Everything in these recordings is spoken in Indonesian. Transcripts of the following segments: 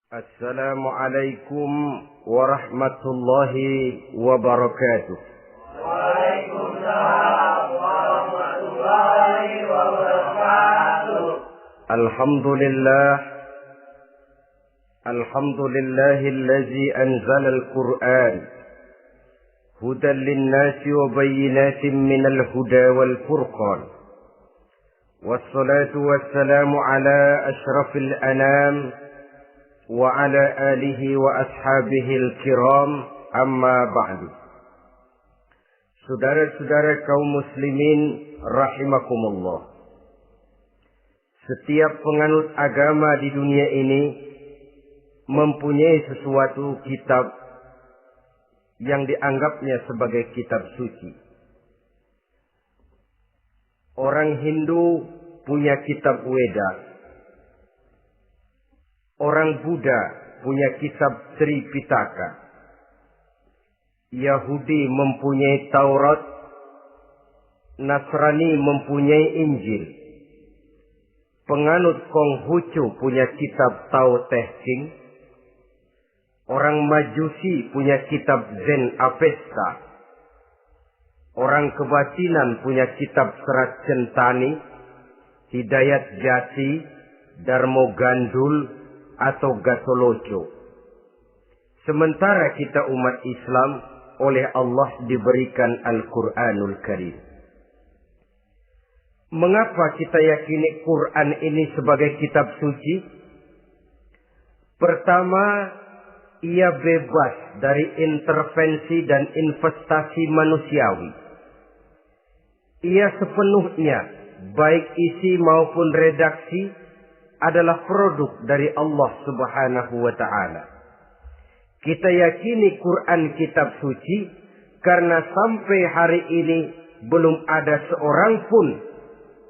Assalamualaikum warahmatullahi wabarakatuh. Waalaikumsalam warahmatullahi wabarakatuh. Alhamdulillahillazi anzala al-Qur'an hudan lin-nasi wa bayyinatin minal huda wal furqan. Wassalatu wassalamu ala asyrafil anam wa ala alihi wa ashabihil kiram, amma ba'du. Saudara-saudara kaum muslimin rahimakumullah. Setiap penganut agama di dunia ini mempunyai sesuatu kitab yang dianggapnya sebagai kitab suci. Orang Hindu punya kitab Weda. Orang Buddha punya kitab Tripitaka. Yahudi mempunyai Taurat. Nasrani mempunyai Injil. Penganut Konghucu punya kitab Tao Te Ching. Orang Majusi punya kitab Zen Avesta. Orang Kebatinan punya kitab Serat Centani, Hidayat Jati, Darmo Gandul, atau Gatoloco. Sementara kita umat Islam oleh Allah diberikan Al-Quranul Karim. Mengapa kita yakini Quran ini sebagai kitab suci? Pertama, ia bebas dari intervensi dan investasi manusiawi. Ia sepenuhnya, baik isi maupun redaksi, adalah produk dari Allah Subhanahu wa ta'ala. Kita yakini Quran kitab suci karena sampai hari ini belum ada seorang pun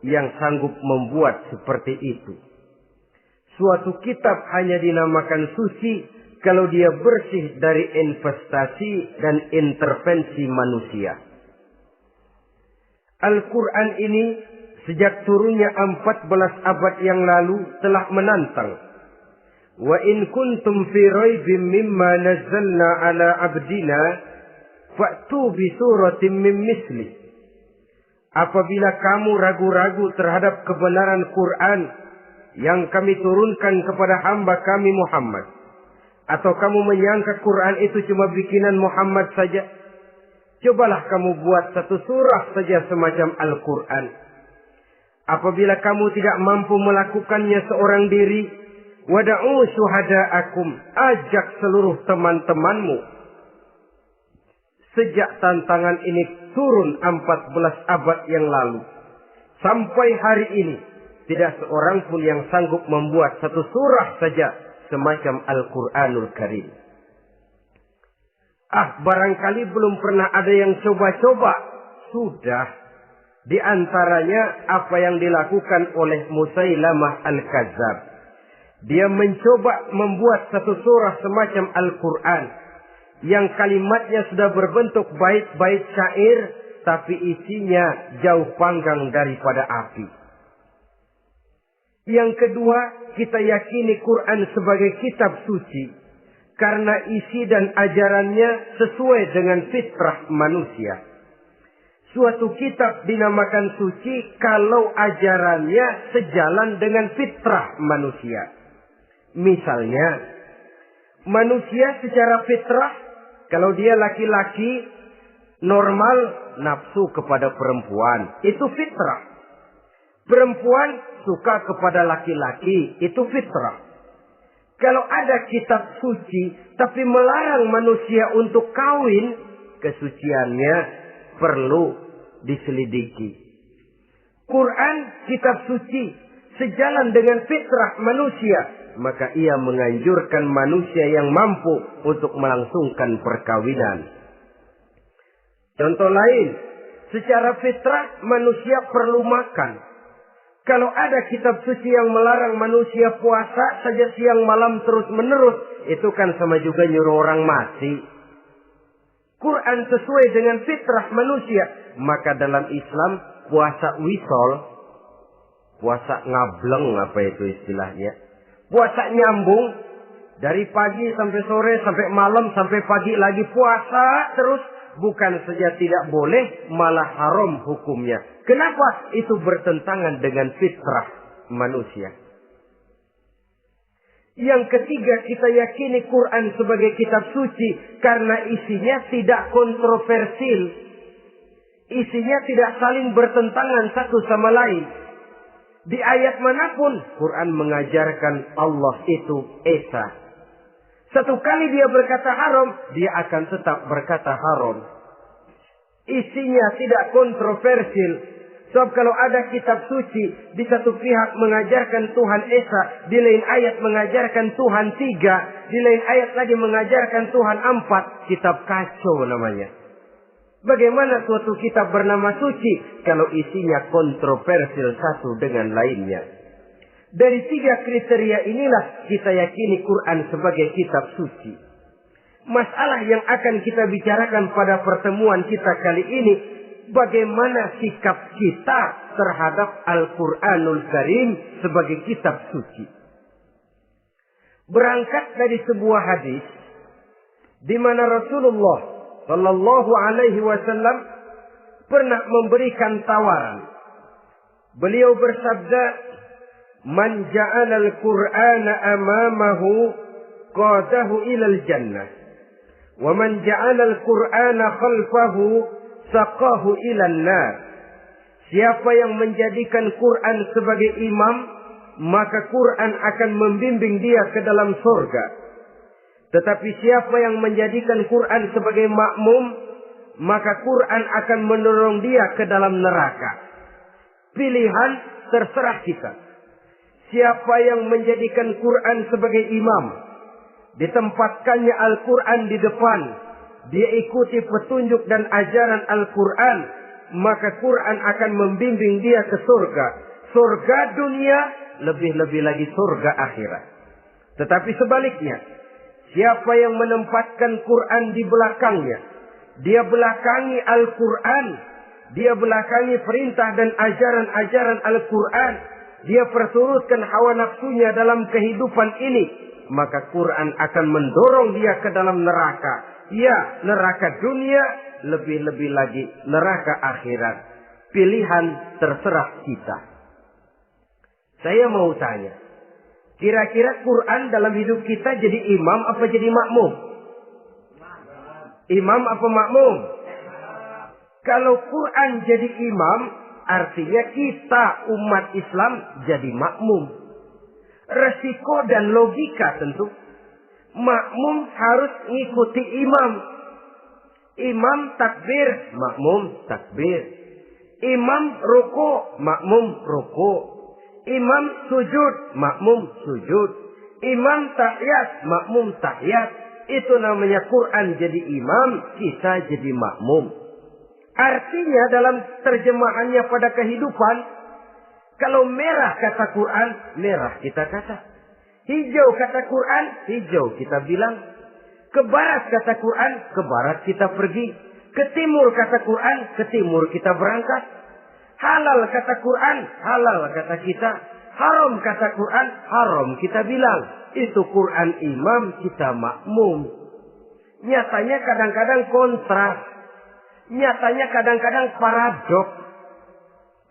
yang sanggup membuat seperti itu. Suatu kitab hanya dinamakan suci kalau dia bersih dari investasi dan intervensi manusia. Al-Quran ini sejak turunnya 14 abad yang lalu telah menantang. Wa in kuntum fi raibim mimma nazzalna ala abdina fa'tu bi suratin min misli. Apabila kamu ragu-ragu terhadap kebenaran Quran yang kami turunkan kepada hamba kami Muhammad, atau kamu menyangka Quran itu cuma bikinan Muhammad saja, cobalah kamu buat satu surah saja semacam Al-Quran. Apabila kamu tidak mampu melakukannya seorang diri, wada'u syuhada'akum, ajak seluruh teman-temanmu. Sejak tantangan ini turun 14 abad yang lalu, sampai hari ini, tidak seorang pun yang sanggup membuat satu surah saja semacam Al-Quranul Karim. Barangkali belum pernah ada yang coba-coba. Sudah. Di antaranya apa yang dilakukan oleh Musailamah Al-Kadzab. Dia mencoba membuat satu surah semacam Al-Quran yang kalimatnya sudah berbentuk bait-bait syair, tapi isinya jauh panggang daripada api. Yang kedua, kita yakini Quran sebagai kitab suci karena isi dan ajarannya sesuai dengan fitrah manusia. Suatu kitab dinamakan suci kalau ajarannya sejalan dengan fitrah manusia. Misalnya, manusia secara fitrah, kalau dia laki-laki, normal nafsu kepada perempuan, itu fitrah. Perempuan suka kepada laki-laki, itu fitrah. Kalau ada kitab suci, tapi melarang manusia untuk kawin, kesuciannya perlu diselidiki. Quran kitab suci sejalan dengan fitrah manusia, maka ia menganjurkan manusia yang mampu untuk melangsungkan perkawinan. Contoh lain, secara fitrah manusia perlu makan. Kalau ada kitab suci yang melarang manusia puasa saja siang malam terus menerus, itu kan sama juga nyuruh orang mati. Quran sesuai dengan fitrah manusia. Maka dalam Islam puasa wisol, puasa ngableng, apa itu istilahnya, puasa nyambung, Dari pagi sampai sore, sampai malam, sampai pagi lagi puasa terus. Bukan saja tidak boleh, malah haram hukumnya. Kenapa? Itu bertentangan dengan fitrah manusia. Yang ketiga, kita yakini Quran sebagai kitab suci karena isinya tidak kontroversial. Isinya tidak saling bertentangan satu sama lain. Di ayat manapun, Quran mengajarkan Allah itu Esa. Satu kali dia berkata haram, dia akan tetap berkata haram. Isinya tidak kontroversial. Sebab kalau ada kitab suci, di satu pihak mengajarkan Tuhan Esa, di lain ayat mengajarkan Tuhan 3, di lain ayat lagi mengajarkan Tuhan 4, kitab kacau namanya. Bagaimana suatu kitab bernama suci kalau isinya kontroversial satu dengan lainnya? Dari 3 kriteria inilah kita yakini Quran sebagai kitab suci. Masalah yang akan kita bicarakan pada pertemuan kita kali ini, bagaimana sikap kita terhadap Al-Quranul Karim sebagai kitab suci. Berangkat dari sebuah hadis di mana Rasulullah Sallallahu Alaihi Wasallam pernah memberikan tawaran. Beliau bersabda, "Man ja'ala al-Qur'ana amamahu qadahu ilal jannah, wa man ja'ala al-Qur'ana khalfahu saqahu ilan nar." Siapa yang menjadikan Quran sebagai imam, maka Quran akan membimbing dia ke dalam surga. Tetapi siapa yang menjadikan Quran sebagai makmum, maka Quran akan mendorong dia ke dalam neraka. Pilihan terserah kita. Siapa yang menjadikan Quran sebagai imam, ditempatkannya Al-Quran di depan, dia ikuti petunjuk dan ajaran Al-Quran, maka Quran akan membimbing dia ke surga. Surga dunia, lebih-lebih lagi surga akhirat. Tetapi sebaliknya, siapa yang menempatkan Quran di belakangnya, dia belakangi Al-Quran, dia belakangi perintah dan ajaran-ajaran Al-Quran, dia perturutkan hawa nafsunya dalam kehidupan ini, maka Quran akan mendorong dia ke dalam neraka. Ya, neraka dunia, lebih-lebih lagi neraka akhirat. Pilihan terserah kita. Saya mau tanya, kira-kira Quran dalam hidup kita jadi imam apa jadi makmum? Imam apa makmum? Kalau Quran jadi imam, artinya kita umat Islam jadi makmum. Resiko dan logika tentu. Makmum harus ngikuti imam. Imam takbir, makmum takbir. Imam ruku, makmum ruku. Imam sujud, makmum sujud. Imam tahiyat, makmum tahiyat. Itu namanya Quran jadi imam, kita jadi makmum. Artinya dalam terjemahannya pada kehidupan, kalau merah kata Quran, merah kita kata. Hijau kata Quran, hijau kita bilang. Ke barat kata Quran, ke barat kita pergi. Ke timur kata Quran, ke timur kita berangkat. Halal kata Quran, halal kata kita. Haram kata Quran, haram kita bilang. Itu Quran imam, kita makmum. Nyatanya kadang-kadang kontras. Nyatanya kadang-kadang paradok.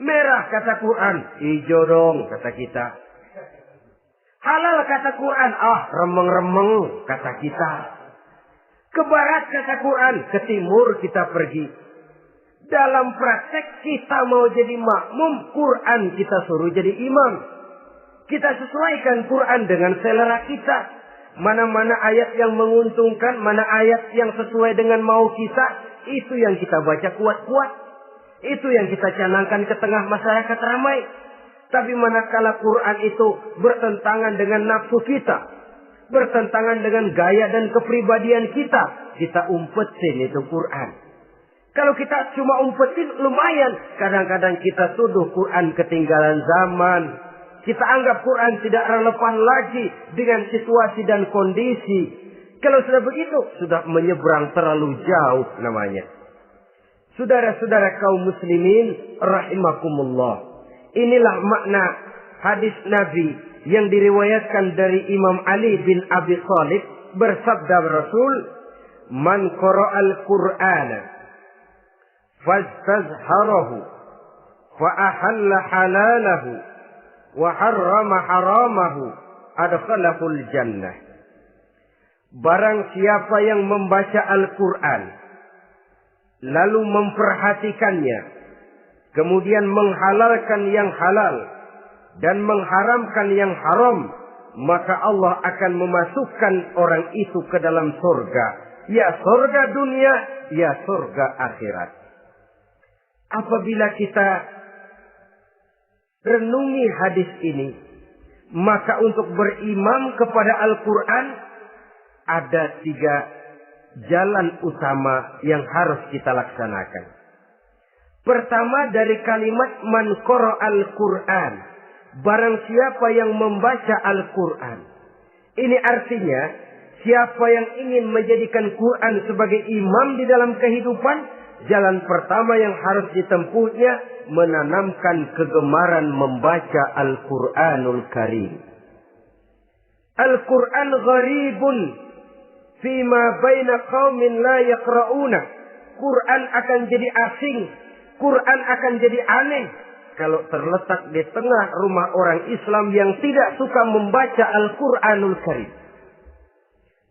Merah kata Quran, hijau dong kata kita. Halal kata Quran, remeng-remeng kata kita. Ke barat kata Quran, ke timur kita pergi. Dalam praktek kita mau jadi makmum, Quran kita suruh jadi imam. Kita sesuaikan Quran dengan selera kita. Mana-mana ayat yang menguntungkan, mana ayat yang sesuai dengan mau kita, itu yang kita baca kuat-kuat. Itu yang kita canangkan ke tengah masyarakat ramai. Tapi manakala Quran itu bertentangan dengan nafsu kita, bertentangan dengan gaya dan kepribadian kita, kita umpetin itu Quran. Kalau kita cuma umpetin lumayan, kadang-kadang kita tuduh Quran ketinggalan zaman. Kita anggap Quran tidak relevan lagi dengan situasi dan kondisi. Kalau sudah begitu, sudah menyeberang terlalu jauh namanya. Saudara-saudara kaum muslimin rahimakumullah. Inilah makna hadis Nabi yang diriwayatkan dari Imam Ali bin Abi Thalib, bersabda Rasul, "Man qara'al Qur'ana fastazharahu fa ahalla halalahu wa harrama haramahu adkhalahul jannah." Barang siapa yang membaca Al-Quran lalu memperhatikannya, kemudian menghalalkan yang halal dan mengharamkan yang haram, maka Allah akan memasukkan orang itu ke dalam surga. Ya surga dunia, ya surga akhirat. Apabila kita renungi hadis ini, maka untuk berimam kepada Al-Quran ada 3 jalan utama yang harus kita laksanakan. Pertama, dari kalimat man qara'al Qur'an, barang siapa yang membaca Al-Quran. Ini artinya siapa yang ingin menjadikan Quran sebagai imam di dalam kehidupan, jalan pertama yang harus ditempuhnya menanamkan kegemaran membaca Al-Quranul Karim. Al-Quran gharibun fima baina qaumin la yaqra'una. Quran akan jadi asing, Quran akan jadi aneh kalau terletak di tengah rumah orang Islam yang tidak suka membaca Al-Quranul Karim.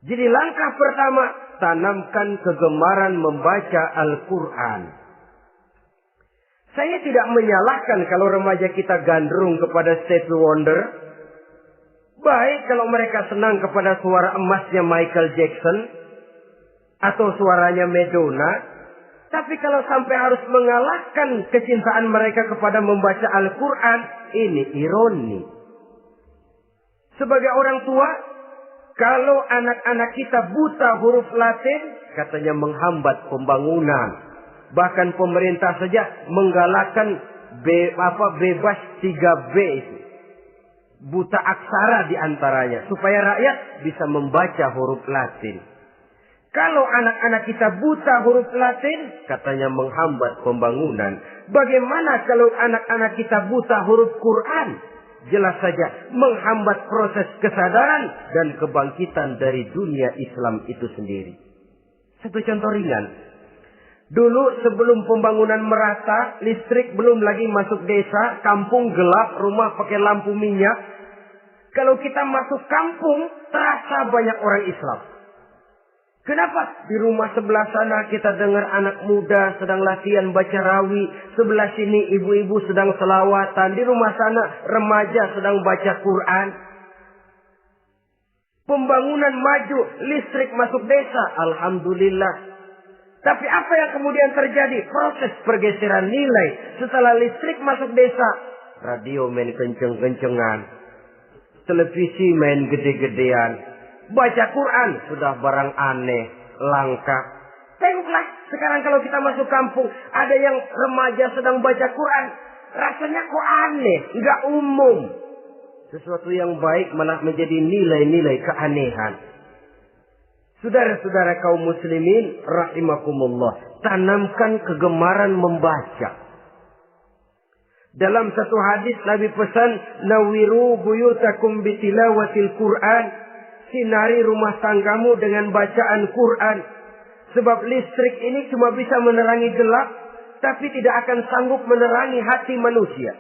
Jadi langkah pertama, tanamkan kegemaran membaca Al-Quran. Saya tidak menyalahkan kalau remaja kita gandrung kepada Stevie Wonder. Baik kalau mereka senang kepada suara emasnya Michael Jackson atau suaranya Madonna. Tapi kalau sampai harus mengalahkan kecintaan mereka kepada membaca Al-Quran, ini ironi. Sebagai orang tua, kalau anak-anak kita buta huruf Latin, katanya menghambat pembangunan. Bahkan pemerintah saja menggalakkan bebas 3B itu. Buta aksara diantaranya, supaya rakyat bisa membaca huruf Latin. Kalau anak-anak kita buta huruf Latin, katanya menghambat pembangunan. Bagaimana kalau anak-anak kita buta huruf Quran? Jelas saja menghambat proses kesadaran dan kebangkitan dari dunia Islam itu sendiri. Satu contoh ringan. Dulu sebelum pembangunan merata, listrik belum lagi masuk desa, kampung gelap, rumah pakai lampu minyak. Kalau kita masuk kampung, terasa banyak orang Islam. Kenapa? Di rumah sebelah sana kita dengar anak muda sedang latihan baca rawi. Sebelah sini ibu-ibu sedang selawatan. Di rumah sana remaja sedang baca Quran. Pembangunan maju, listrik masuk desa. Alhamdulillah. Tapi apa yang kemudian terjadi? Proses pergeseran nilai. Setelah listrik masuk desa, radio main kenceng-kencengan. Televisi main gede-gedean. Baca Quran sudah barang aneh, langka. Tengoklah sekarang kalau kita masuk kampung, ada yang remaja sedang baca Quran. Rasanya kok aneh, nggak umum. Sesuatu yang baik malah menjadi nilai-nilai keanehan. Saudara-saudara kaum muslimin rahimakumullah, tanamkan kegemaran membaca. Dalam satu hadis Nabi pesan, nawiru buyutakum bitilawatil Quran. Sinari rumah tanggamu dengan bacaan Quran. Sebab listrik ini cuma bisa menerangi gelap, tapi tidak akan sanggup menerangi hati manusia.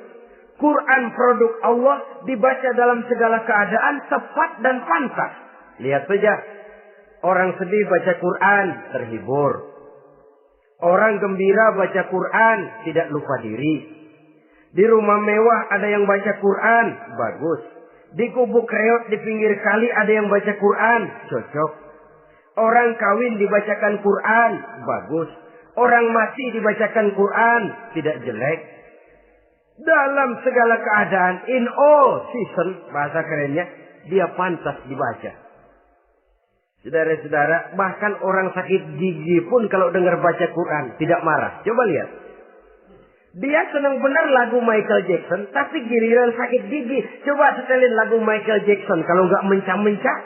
Quran produk Allah dibaca dalam segala keadaan, tepat dan pantas. Lihat saja, orang sedih baca Quran, terhibur. Orang gembira baca Quran, tidak lupa diri. Di rumah mewah ada yang baca Quran, bagus. Di gubuk reot di pinggir kali ada yang baca Quran, cocok. Orang kawin dibacakan Quran, bagus. Orang mati dibacakan Quran, tidak jelek. Dalam segala keadaan, in all season, bahasa kerennya, dia pantas dibaca. Saudara-saudara, bahkan orang sakit gigi pun kalau dengar baca Quran, tidak marah. Coba lihat. Dia senang benar lagu Michael Jackson, tapi giliran sakit gigi, coba setelin lagu Michael Jackson. Kalau nggak mencah-mencah,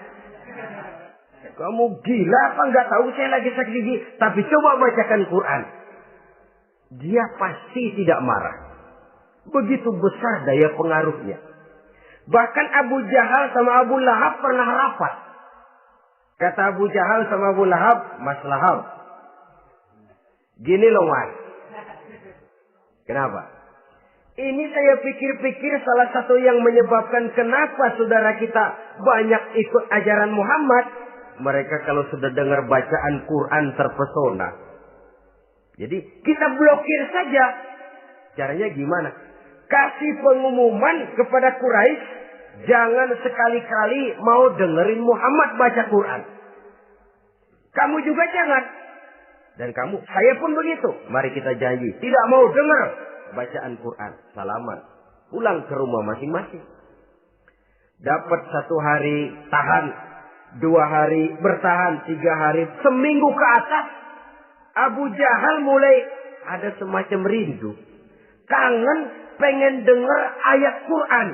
kamu gila apa nggak tahu saya lagi sakit gigi? Tapi coba bacakan Quran, dia pasti tidak marah. Begitu besar daya pengaruhnya. Bahkan Abu Jahal sama Abu Lahab pernah rapat. Kata Abu Jahal sama Abu Lahab, Mas Lahab, gini loh Mas. Kenapa? Ini saya pikir-pikir salah satu yang menyebabkan kenapa saudara kita banyak ikut ajaran Muhammad. Mereka kalau sudah dengar bacaan Quran terpesona. Jadi kita blokir saja. Caranya gimana? Kasih pengumuman kepada Quraisy, jangan sekali-kali mau dengerin Muhammad baca Quran. Kamu juga jangan. Dan kamu, saya pun begitu. Mari kita janji, tidak mau dengar bacaan Quran. Salaman. Pulang ke rumah masing-masing. Dapat 1 hari tahan, 2 hari bertahan, 3 hari, seminggu ke atas. Abu Jahal mulai ada semacam rindu. Kangen pengen dengar ayat Quran.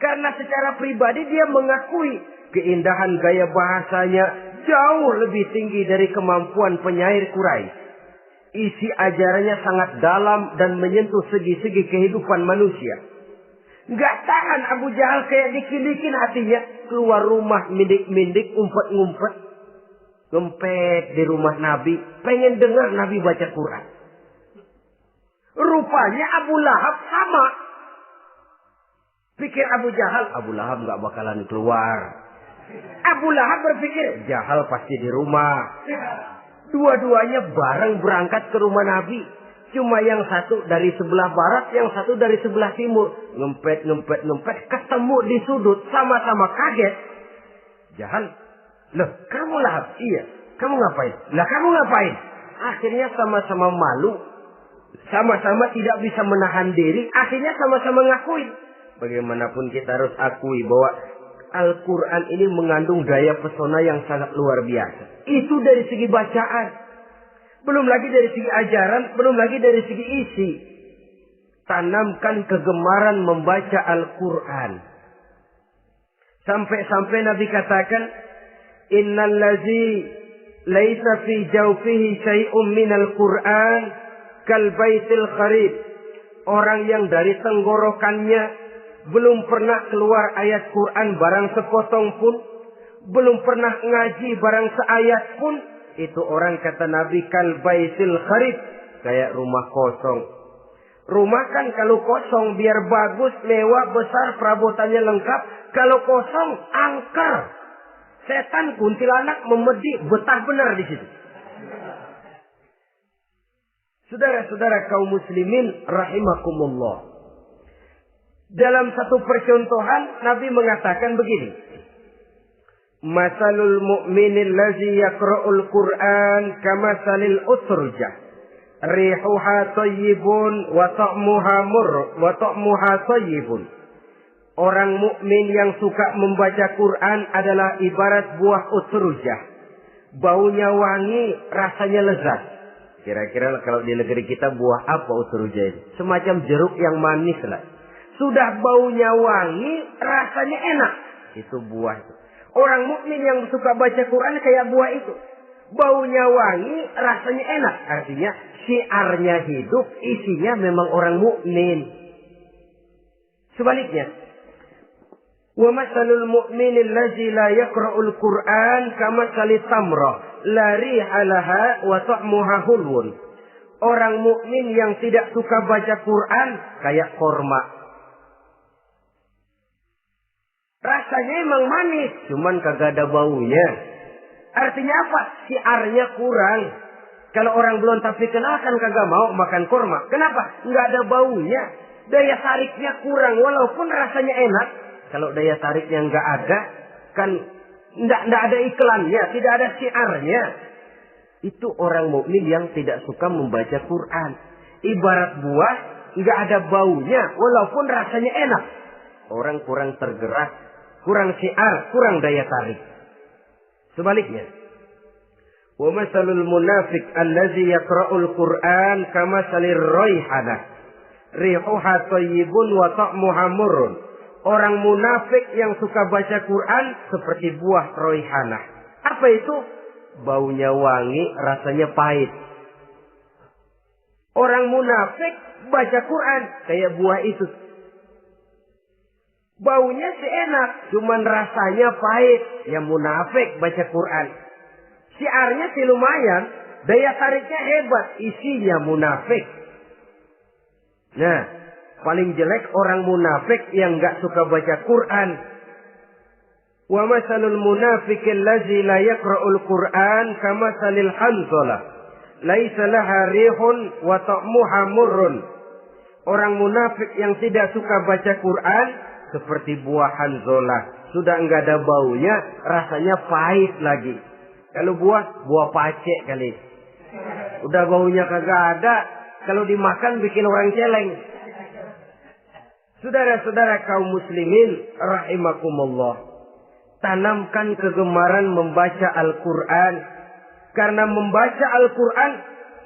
Karena secara pribadi dia mengakui keindahan gaya bahasanya jauh lebih tinggi dari kemampuan penyair Quraisy. Isi ajarannya sangat dalam dan menyentuh segi-segi kehidupan manusia. Nggak tahan Abu Jahal kayak dikilikin hatinya. Keluar rumah mindik-mindik, umpet-ngumpet. Ngempet di rumah Nabi. Pengen dengar Nabi baca Quran. Rupanya Abu Lahab sama. Pikir Abu Jahal, Abu Lahab nggak bakalan keluar. Abu Lahab berpikir, Jahal pasti di rumah. Dua-duanya bareng berangkat ke rumah Nabi. Cuma yang satu dari sebelah barat, yang satu dari sebelah timur. Ngempet, ketemu di sudut, sama-sama kaget. Jahal, loh kamu Lahab? Iya, kamu ngapain? Lah kamu ngapain? Akhirnya sama-sama malu. Sama-sama tidak bisa menahan diri. Akhirnya sama-sama ngakuin. Bagaimanapun kita harus akui bahwa Al-Quran ini mengandung daya pesona yang sangat luar biasa. Itu dari segi bacaan. Belum lagi dari segi ajaran. Belum lagi dari segi isi. Tanamkan kegemaran membaca Al-Quran. Sampai-sampai Nabi katakan, Innal ladzi laisa fi jawfihi syai'un minal Quran kal baitil kharib. Orang yang dari tenggorokannya belum pernah keluar ayat Quran barang sepotong pun. Belum pernah ngaji barang seayat pun. Itu orang kata Nabi kal baitil kharib. Kayak rumah kosong. Rumah kan kalau kosong biar bagus, mewah, besar, perabotannya lengkap. Kalau kosong, angker. Setan kuntilanak memedi, betah benar di situ. Saudara-saudara kaum muslimin rahimakumullah. Dalam satu percontohan Nabi mengatakan begini. Masalul mu'minil ladzi yaqra'ul Qur'an kamasalil utrujah. Rihuha thayyibun wa ta'muha thayyibun. Orang mukmin yang suka membaca Quran adalah ibarat buah utrujah. Baunya wangi, rasanya lezat. Kira-kira kalau di negeri kita buah apa utrujah itu? Semacam jeruk yang manis lah. Sudah baunya wangi, rasanya enak. Itu buah itu. Orang mukmin yang suka baca Quran kayak buah itu. Baunya wangi, rasanya enak. Artinya syiarnya hidup, isinya memang orang mukmin. Sebaliknya, wa masalul mu'minil ladzi la yaqra'ul Qur'an kamasalit tamrah la riha laha wa ta'muha hulwun. Orang mukmin yang tidak suka baca Quran kayak korma. Rasanya emang manis, cuman kagak ada baunya. Artinya apa? Syiarnya kurang. Kalau orang belum tapi kenal kan kagak mau makan kurma. Kenapa? Nggak ada baunya. Daya tariknya kurang, walaupun rasanya enak. Kalau daya tariknya nggak ada, kan nggak ada iklannya, tidak ada syiarnya. Itu orang mukmin yang tidak suka membaca Quran. Ibarat buah, nggak ada baunya, walaupun rasanya enak. Orang kurang tergerak, kurang syiar, kurang daya tarik. Sebaliknya, wa masalul munafiq allazi yaqra'ul Qur'an kamasalir raihanah. Rihuha thayyibun wa ta'muha murrun. Orang munafik yang suka baca Quran seperti buah raihanah. Apa itu? Baunya wangi, rasanya pahit. Orang munafik baca Quran kayak buah itu. Baunya sih enak, cuman rasanya pahit. Ya munafik baca Quran. Syiarnya sih lumayan, daya tariknya hebat, isinya munafik. Nah, paling jelek orang munafik yang nggak suka baca Quran. Wa masalul munafiqil ladzi la yaqra'ul Qur'an kamasalil hanzalah. Laisa laha rihun wa ta'muha murrun. Orang munafik yang tidak suka baca Quran seperti buah hanzalah. Sudah enggak ada baunya, rasanya pahit lagi. Kalau buah pacek kali. Udah baunya kagak ada, kalau dimakan bikin orang celeng. Saudara-saudara kaum muslimin rahimakumullah. Tanamkan kegemaran membaca Al-Quran. Karena membaca Al-Quran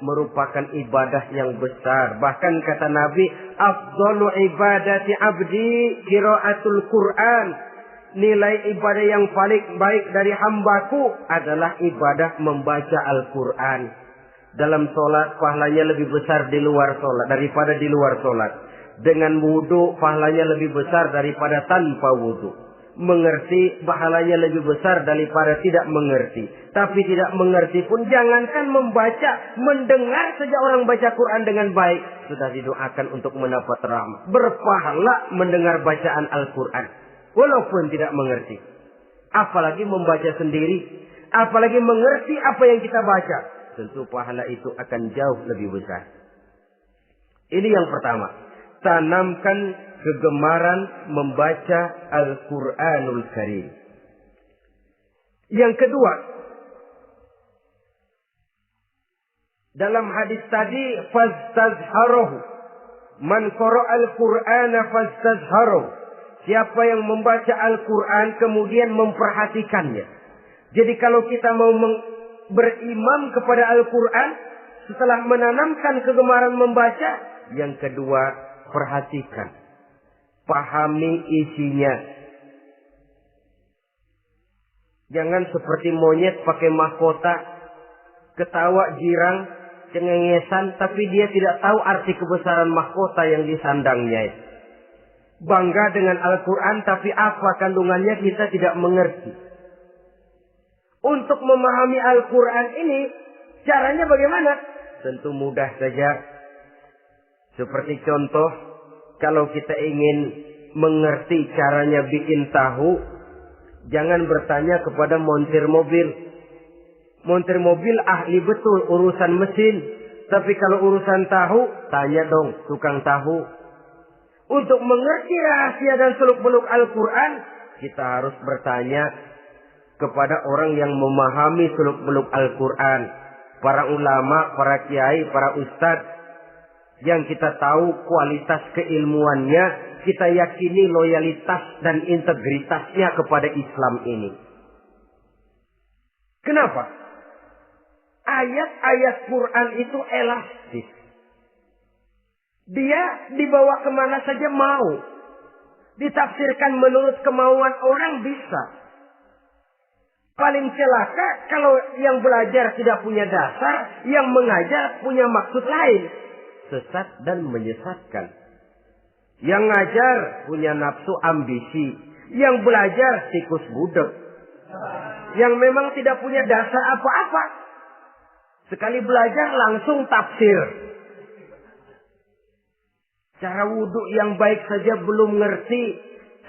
merupakan ibadah yang besar. Bahkan kata Nabi, afdalu ibadati abdi qiraatul Quran. Nilai ibadah yang paling baik dari hambaku adalah ibadah membaca Al-Quran. Dalam sholat pahalanya lebih besar di luar sholat daripada di luar sholat. Dengan wudu pahalanya lebih besar daripada tanpa wudu. Mengerti pahalanya lebih besar daripada tidak mengerti. Tapi tidak mengerti pun jangankan membaca, mendengar saja orang baca Quran dengan baik sudah didoakan untuk mendapat rahmat. Berpahala mendengar bacaan Al-Quran walaupun tidak mengerti. Apalagi membaca sendiri, apalagi mengerti apa yang kita baca. Tentu pahala itu akan jauh lebih besar. Ini yang pertama. Tanamkan kegemaran membaca Al-Quranul Karim. Yang kedua, dalam hadis tadi, fastazharuhu. Man qara'al Qur'ana fastazharuhu. Siapa yang membaca Al-Quran kemudian memperhatikannya. Jadi kalau kita mau berimam kepada Al-Quran, setelah menanamkan kegemaran membaca, yang kedua, perhatikan. Pahami isinya. Jangan seperti monyet pakai mahkota, ketawa girang, cengengesan, tapi dia tidak tahu arti kebesaran mahkota yang disandangnya. Bangga dengan Al-Quran, tapi apa kandungannya kita tidak mengerti. Untuk memahami Al-Quran ini, caranya bagaimana? Tentu mudah saja. Seperti contoh, kalau kita ingin mengerti caranya bikin tahu, jangan bertanya kepada montir mobil. Montir mobil ahli betul urusan mesin. Tapi kalau urusan tahu, tanya dong tukang tahu. Untuk mengerti rahasia dan seluk-beluk Al-Quran, kita harus bertanya kepada orang yang memahami seluk-beluk Al-Quran. Para ulama, para kiai, para ustadz. Yang kita tahu kualitas keilmuannya, kita yakini loyalitas dan integritasnya kepada Islam ini. Kenapa? Ayat-ayat Quran itu elastis. Dia dibawa kemana saja mau. Ditafsirkan menurut kemauan orang bisa. Paling celaka kalau yang belajar tidak punya dasar, yang mengajar punya maksud lain. Sesat dan menyesatkan. Yang ngajar punya nafsu ambisi. Yang belajar tikus budak. Yang memang tidak punya dasar apa-apa. Sekali belajar langsung tafsir. Cara wudhu yang baik saja belum ngerti.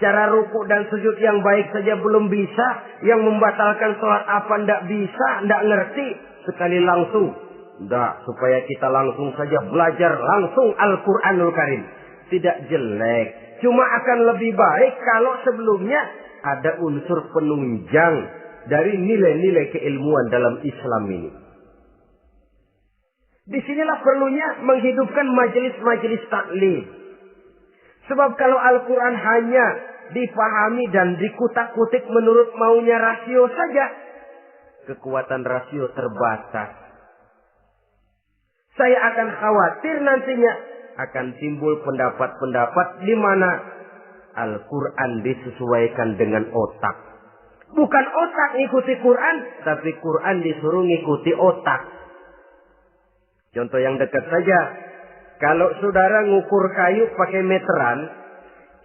Cara rukuk dan sujud yang baik saja belum bisa. Yang membatalkan sholat apa ndak bisa, ndak ngerti. Sekali langsung. Enggak, supaya kita langsung saja belajar langsung Al-Quranul Karim. Tidak jelek. Cuma akan lebih baik kalau sebelumnya ada unsur penunjang dari nilai-nilai keilmuan dalam Islam ini. Disinilah perlunya menghidupkan majelis-majelis taklim. Sebab kalau Al-Quran hanya dipahami dan dikutak-kutik menurut maunya rasio saja, kekuatan rasio terbatas. Saya akan khawatir nantinya akan timbul pendapat-pendapat di mana Al-Quran disesuaikan dengan otak. Bukan otak ngikuti Quran, tapi Quran disuruh ngikuti otak. Contoh yang dekat saja. Kalau saudara ngukur kayu pakai meteran,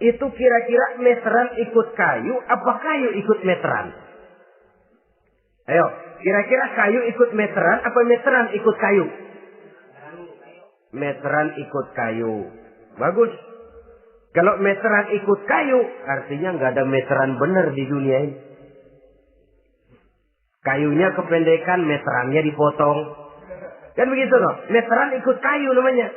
itu kira-kira meteran ikut kayu, apa kayu ikut meteran? Ayo, kira-kira kayu ikut meteran, apa meteran ikut kayu? Meteran ikut kayu. Bagus. Kalau meteran ikut kayu, artinya nggak ada meteran benar di dunia ini. Kayunya kependekan, meterannya dipotong. Kan begitu loh. Meteran ikut kayu namanya.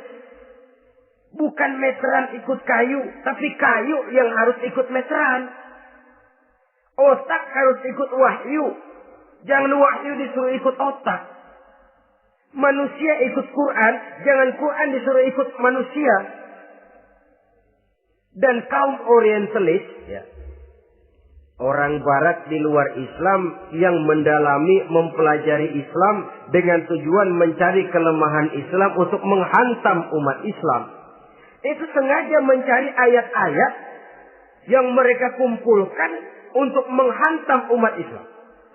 Bukan meteran ikut kayu, tapi kayu yang harus ikut meteran. Otak harus ikut wahyu. Jangan wahyu disuruh ikut otak. Manusia ikut Quran, jangan Quran disuruh ikut manusia. Dan kaum orientalis, ya, orang barat di luar Islam yang mendalami, mempelajari Islam dengan tujuan mencari kelemahan Islam untuk menghantam umat Islam. Itu sengaja mencari ayat-ayat yang mereka kumpulkan untuk menghantam umat Islam.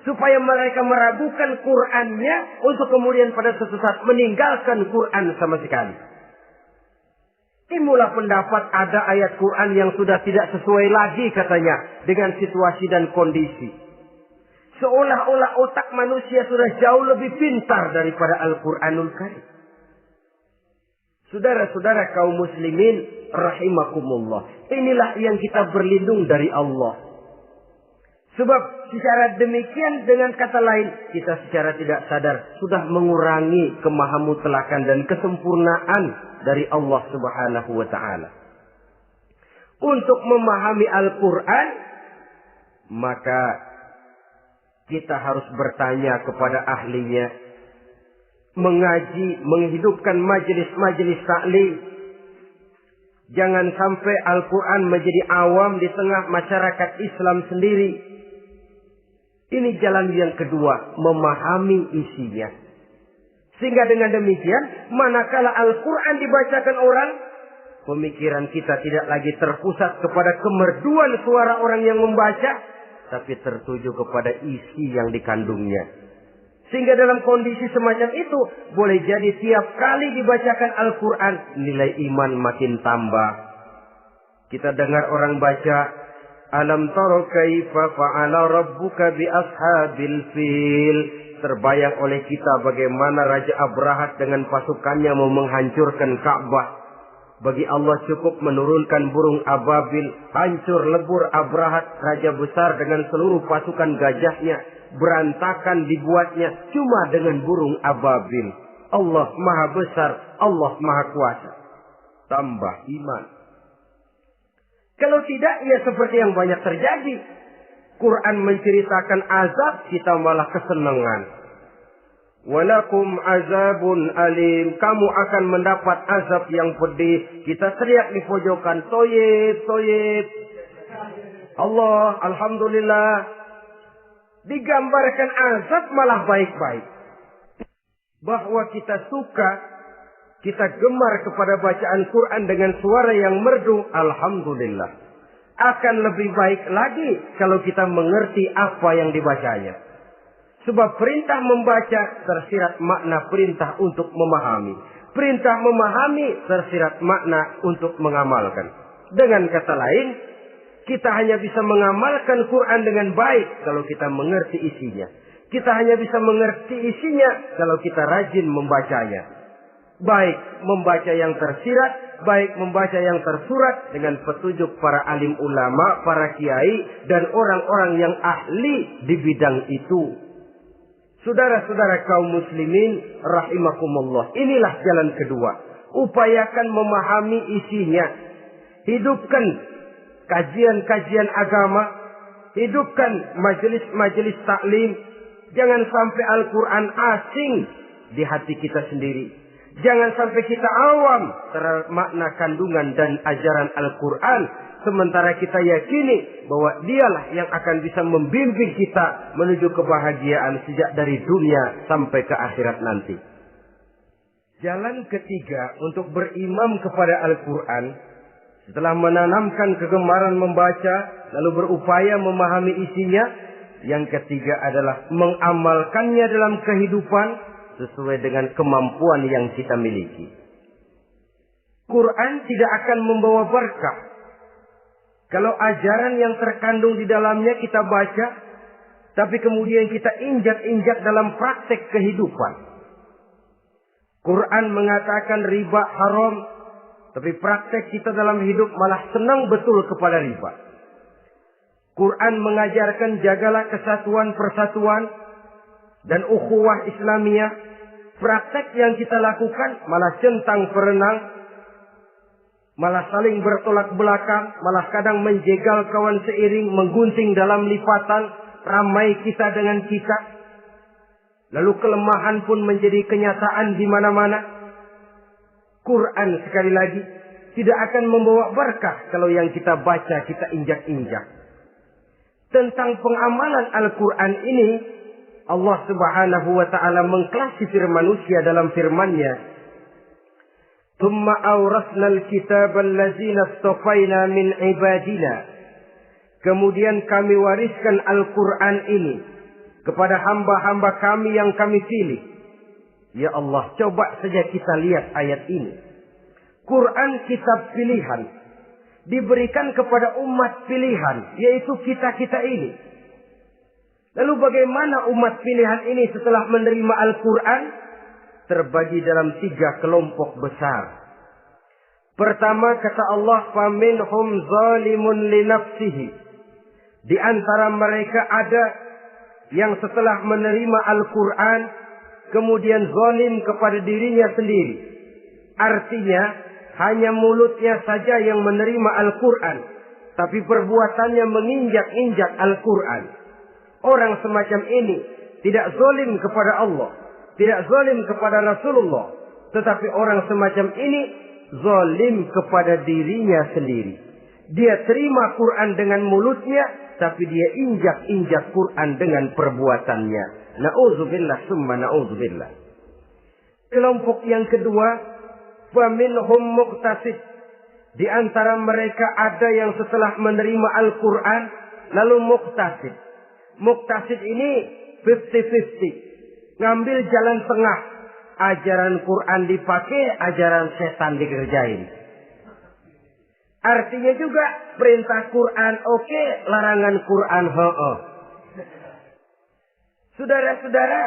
Supaya mereka meragukan Qurannya untuk kemudian pada suatu saat meninggalkan Quran sama sekali. Timbullah pendapat ada ayat Quran yang sudah tidak sesuai lagi katanya dengan situasi dan kondisi. Seolah-olah otak manusia sudah jauh lebih pintar daripada Al-Quranul Karim. Saudara-saudara kaum muslimin rahimakumullah. Inilah yang kita berlindung dari Allah. Sebab secara demikian dengan kata lain kita secara tidak sadar sudah mengurangi kemahamutlakan dan kesempurnaan dari Allah Subhanahu wa taala. Untuk memahami Al-Qur'an maka kita harus bertanya kepada ahlinya, mengaji, menghidupkan majelis-majelis taklim. Jangan sampai Al-Qur'an menjadi awam di tengah masyarakat Islam sendiri. Ini jalan yang kedua, memahami isinya. Sehingga dengan demikian, manakala Al-Quran dibacakan orang, pemikiran kita tidak lagi terpusat kepada kemerduan suara orang yang membaca, tapi tertuju kepada isi yang dikandungnya. Sehingga dalam kondisi semacam itu, boleh jadi tiap kali dibacakan Al-Quran, nilai iman makin tambah. Kita dengar orang baca, Alam taro kaifa fa'ala rabbuka bi ashabil fil. Terbayang oleh kita bagaimana Raja Abrahat dengan pasukannya mau menghancurkan Ka'bah. Bagi Allah cukup menurunkan burung ababil. Hancur lebur Abrahat, raja besar dengan seluruh pasukan gajahnya. Berantakan dibuatnya cuma dengan burung ababil. Allah maha besar, Allah maha kuasa. Tambah iman. Kalau tidak, ya seperti yang banyak terjadi. Quran menceritakan azab, kita malah kesenangan. Walakum azabun alim. Kamu akan mendapat azab yang pedih. Kita teriak di pojokan, toyib, toyib. Allah, alhamdulillah. Digambarkan azab malah baik-baik. Bahwa kita suka, kita gemar kepada bacaan Quran dengan suara yang merdu, alhamdulillah. Akan lebih baik lagi kalau kita mengerti apa yang dibacanya. Sebab perintah membaca tersirat makna perintah untuk memahami. Perintah memahami tersirat makna untuk mengamalkan. Dengan kata lain, kita hanya bisa mengamalkan Quran dengan baik kalau kita mengerti isinya. Kita hanya bisa mengerti isinya kalau kita rajin membacanya. Baik membaca yang tersirat, baik membaca yang tersurat dengan petunjuk para alim ulama, para kiai, dan orang-orang yang ahli di bidang itu. Saudara-saudara kaum muslimin rahimakumullah. Inilah jalan kedua. Upayakan memahami isinya. Hidupkan kajian-kajian agama. Hidupkan majelis-majelis taklim. Jangan sampai Al-Quran asing di hati kita sendiri. Jangan sampai kita awam terhadap makna kandungan dan ajaran Al-Quran. Sementara kita yakini bahwa dialah yang akan bisa membimbing kita menuju kebahagiaan sejak dari dunia sampai ke akhirat nanti. Jalan ketiga untuk berimam kepada Al-Quran. Setelah menanamkan kegemaran membaca, lalu berupaya memahami isinya. Yang ketiga adalah mengamalkannya dalam kehidupan sesuai dengan kemampuan yang kita miliki. Quran tidak akan membawa berkah Kalau ajaran yang terkandung di dalamnya kita baca, tapi kemudian kita injak-injak dalam praktek kehidupan. Quran mengatakan riba haram, tapi praktek kita dalam hidup malah senang betul kepada riba. Quran mengajarkan jagalah kesatuan persatuan dan ukhuwah Islamiyah. Praktek yang kita lakukan malah centang perenang, malah saling bertolak belakang, malah kadang menjegal kawan seiring, menggunting dalam lipatan, ramai kita dengan kita. Lalu kelemahan pun menjadi kenyataan di mana-mana. Quran sekali lagi tidak akan membawa berkah kalau yang kita baca kita injak-injak. Tentang pengamalan Al-Quran ini, Allah Subhanahu wa ta'ala mengklasifikasi manusia dalam firman-Nya. Tsumma awrasna al-kitaba allazina istafaina min ibadina. Kemudian kami wariskan Al-Quran ini kepada hamba-hamba kami yang kami pilih. Ya Allah, coba saja kita lihat ayat ini. Quran kitab pilihan. Diberikan kepada umat pilihan, yaitu kita-kita ini. Lalu bagaimana umat pilihan ini setelah menerima Al-Quran? Terbagi dalam 3 kelompok besar. Pertama kata Allah, فَمِنْهُمْ ظَالِمٌ لِنَفْسِهِ. Di antara mereka ada yang setelah menerima Al-Quran, kemudian zalim kepada dirinya sendiri. Artinya, hanya mulutnya saja yang menerima Al-Quran, tapi perbuatannya menginjak-injak Al-Quran. Orang semacam ini tidak zalim kepada Allah, tidak zalim kepada Rasulullah, tetapi orang semacam ini zalim kepada dirinya sendiri. Dia terima Quran dengan mulutnya, tapi dia injak-injak Quran dengan perbuatannya. Na'udzubillah summa na'udzubillah. Kelompok yang kedua, faminhum muqtasid. Di antara mereka ada yang setelah menerima Al-Quran lalu muqtasid. Muqtasid ini 50-50. Ngambil jalan tengah. Ajaran Quran dipakai, ajaran setan dikerjain. Artinya juga perintah Quran oke, larangan Quran ho-oh. Saudara-saudara,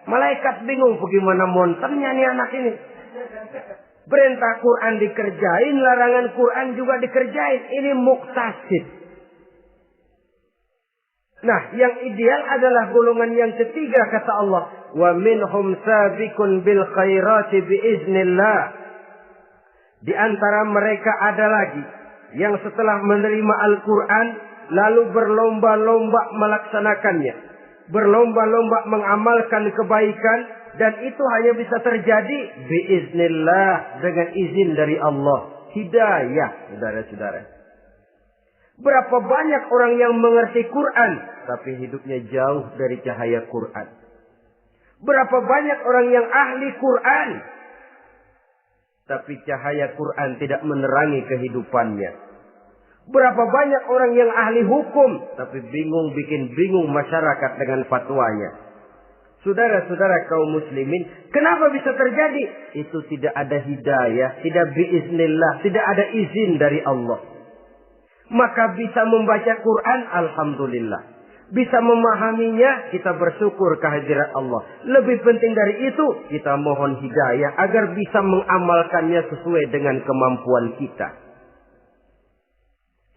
malaikat bingung bagaimana monternya nih anak ini. Perintah Quran dikerjain, larangan Quran juga dikerjain. Ini muqtasid. Nah, yang ideal adalah golongan yang ketiga kata Allah, wa minhum sabiqun bil khairati biiznillah. Di antara mereka ada lagi yang setelah menerima Al-Quran lalu berlomba-lomba melaksanakannya, berlomba-lomba mengamalkan kebaikan, dan itu hanya bisa terjadi biiznillah, dengan izin dari Allah. Hidayah, saudara-saudara. Berapa banyak orang yang mengerti Quran, tapi hidupnya jauh dari cahaya Quran. Berapa banyak orang yang ahli Quran, tapi cahaya Quran tidak menerangi kehidupannya. Berapa banyak orang yang ahli hukum, tapi bikin bingung masyarakat dengan fatwanya. Saudara-saudara kaum muslimin, kenapa bisa terjadi? Itu tidak ada hidayah, tidak biiznillah, tidak ada izin dari Allah. Maka bisa membaca Quran, alhamdulillah. Bisa memahaminya, kita bersyukur kehadirat Allah. Lebih penting dari itu, kita mohon hidayah agar bisa mengamalkannya sesuai dengan kemampuan kita.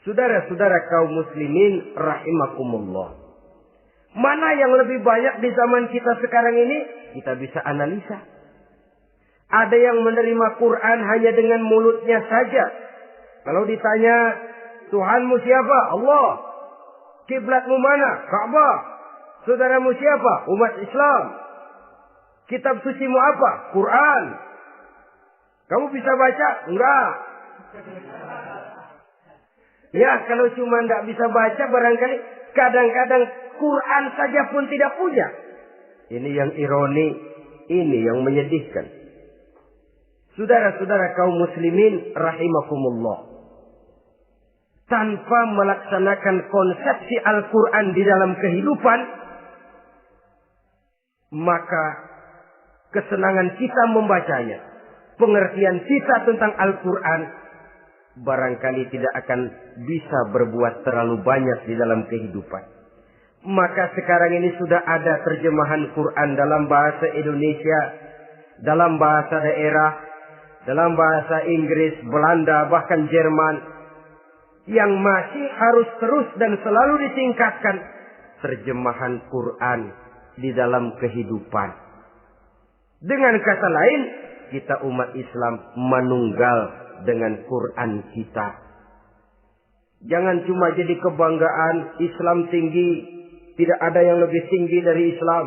Saudara-saudara kaum muslimin rahimakumullah. Mana yang lebih banyak di zaman kita sekarang ini? Kita bisa analisa. Ada yang menerima Quran hanya dengan mulutnya saja. Kalau ditanya, Tuhanmu siapa? Allah. Kiblatmu mana? Ka'bah. Saudaramu siapa? Umat Islam. Kitab sucimu apa? Quran. Kamu bisa baca? Enggak. Ya, kalau cuma enggak bisa baca, barangkali kadang-kadang Quran saja pun tidak punya. Ini yang ironi, ini yang menyedihkan. Saudara-saudara kaum muslimin rahimakumullah. Tanpa melaksanakan konsepsi Al-Quran di dalam kehidupan, maka kesenangan kita membacanya, pengertian kita tentang Al-Quran barangkali tidak akan bisa berbuat terlalu banyak di dalam kehidupan. Maka sekarang ini sudah ada terjemahan Quran dalam bahasa Indonesia, dalam bahasa daerah, dalam bahasa Inggris, Belanda, bahkan Jerman, yang masih harus terus dan selalu ditingkatkan terjemahan Quran di dalam kehidupan. Dengan kata lain, kita umat Islam menunggal dengan Quran kita. Jangan cuma jadi kebanggaan Islam tinggi, tidak ada yang lebih tinggi dari Islam.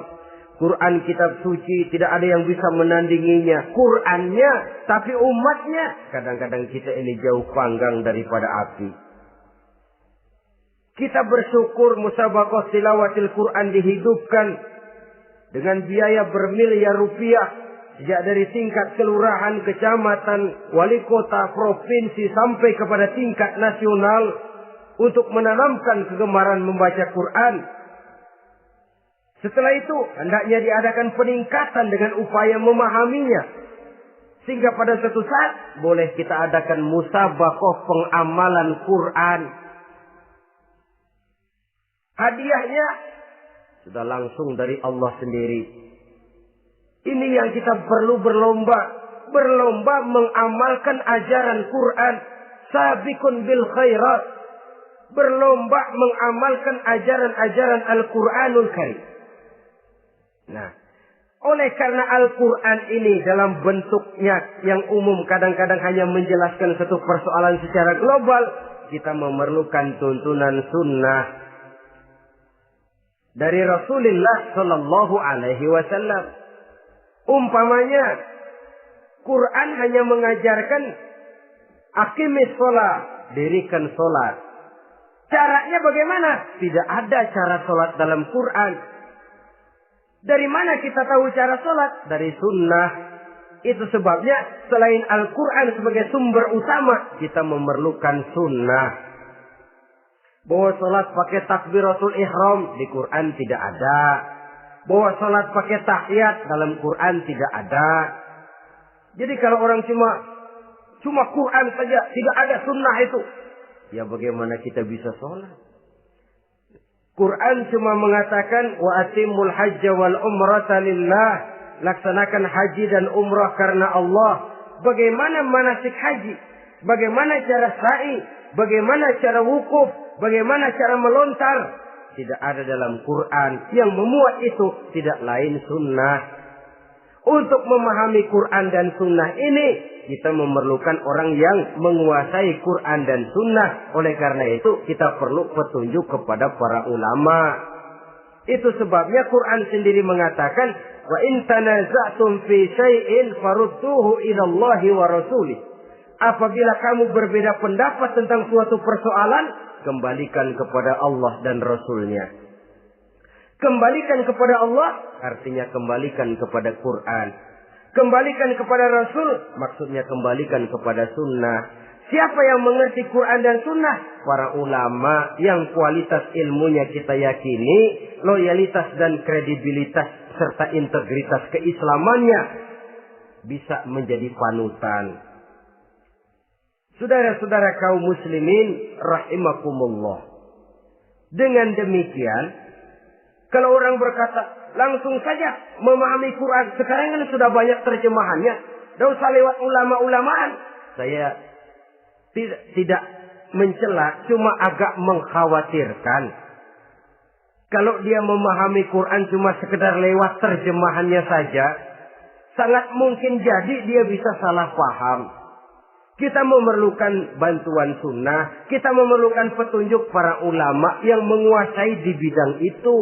Quran kitab suci, tidak ada yang bisa menandinginya. Qurannya, tapi umatnya. Kadang-kadang kita ini jauh panggang daripada api. Kita bersyukur musabaqah tilawatil Quran dihidupkan dengan biaya bermiliar rupiah. Sejak dari tingkat kelurahan, kecamatan, wali kota, provinsi, sampai kepada tingkat nasional. Untuk menanamkan kegemaran membaca Quran. Setelah itu, hendaknya diadakan peningkatan dengan upaya memahaminya. Sehingga pada suatu saat, boleh kita adakan musabaqah pengamalan Quran. Hadiahnya sudah langsung dari Allah sendiri. Ini yang kita perlu berlomba. Berlomba mengamalkan ajaran Quran. Sabiqun bil khairat. Berlomba mengamalkan ajaran-ajaran Al-Quranul Karim. Nah, oleh karena Al-Quran ini dalam bentuknya yang umum kadang-kadang hanya menjelaskan satu persoalan secara global, kita memerlukan tuntunan sunnah dari Rasulullah Sallallahu Alaihi Wasallam. Umpamanya, Quran hanya mengajarkan aqimis sholat, dirikan sholat. Caranya bagaimana? Tidak ada cara sholat dalam Quran. Dari mana kita tahu cara sholat? Dari sunnah. Itu sebabnya selain Al-Quran sebagai sumber utama, kita memerlukan sunnah. Bahwa sholat pakai takbiratul ihram di Quran tidak ada. Bahwa sholat pakai tahiyat dalam Quran tidak ada. Jadi kalau orang cuma Quran saja, tidak ada sunnah itu. Ya bagaimana kita bisa sholat? Quran cuma mengatakan wa atimul hajja wal umrata lillah, laksanakan haji dan umrah karena Allah. Bagaimana manasik haji? Bagaimana cara sa'i? Bagaimana cara wukuf? Bagaimana cara melontar? Tidak ada dalam Quran. Yang memuat itu tidak lain sunnah. Untuk memahami Quran dan sunnah ini, kita memerlukan orang yang menguasai Quran dan sunnah. Oleh karena itu, kita perlu petunjuk kepada para ulama. Itu sebabnya Quran sendiri mengatakan, wa in tanaza'tum fi syai'in farudduhu ila Allahi wa rasulih. Apabila kamu berbeda pendapat tentang suatu persoalan, kembalikan kepada Allah dan Rasulnya. Kembalikan kepada Allah, artinya kembalikan kepada Quran. Kembalikan kepada Rasul, maksudnya kembalikan kepada sunnah. Siapa yang mengerti Quran dan sunnah? Para ulama yang kualitas ilmunya kita yakini, loyalitas dan kredibilitas serta integritas keislamannya bisa menjadi panutan. Saudara-saudara kaum muslimin rahimakumullah. Dengan demikian, kalau orang berkata, langsung saja memahami Quran. Sekarang kan sudah banyak terjemahannya. Tidak usah lewat ulama-ulamaan. Saya tidak mencela, cuma agak mengkhawatirkan. Kalau dia memahami Quran cuma sekedar lewat terjemahannya saja, sangat mungkin jadi dia bisa salah paham. Kita memerlukan bantuan sunnah. Kita memerlukan petunjuk para ulama yang menguasai di bidang itu.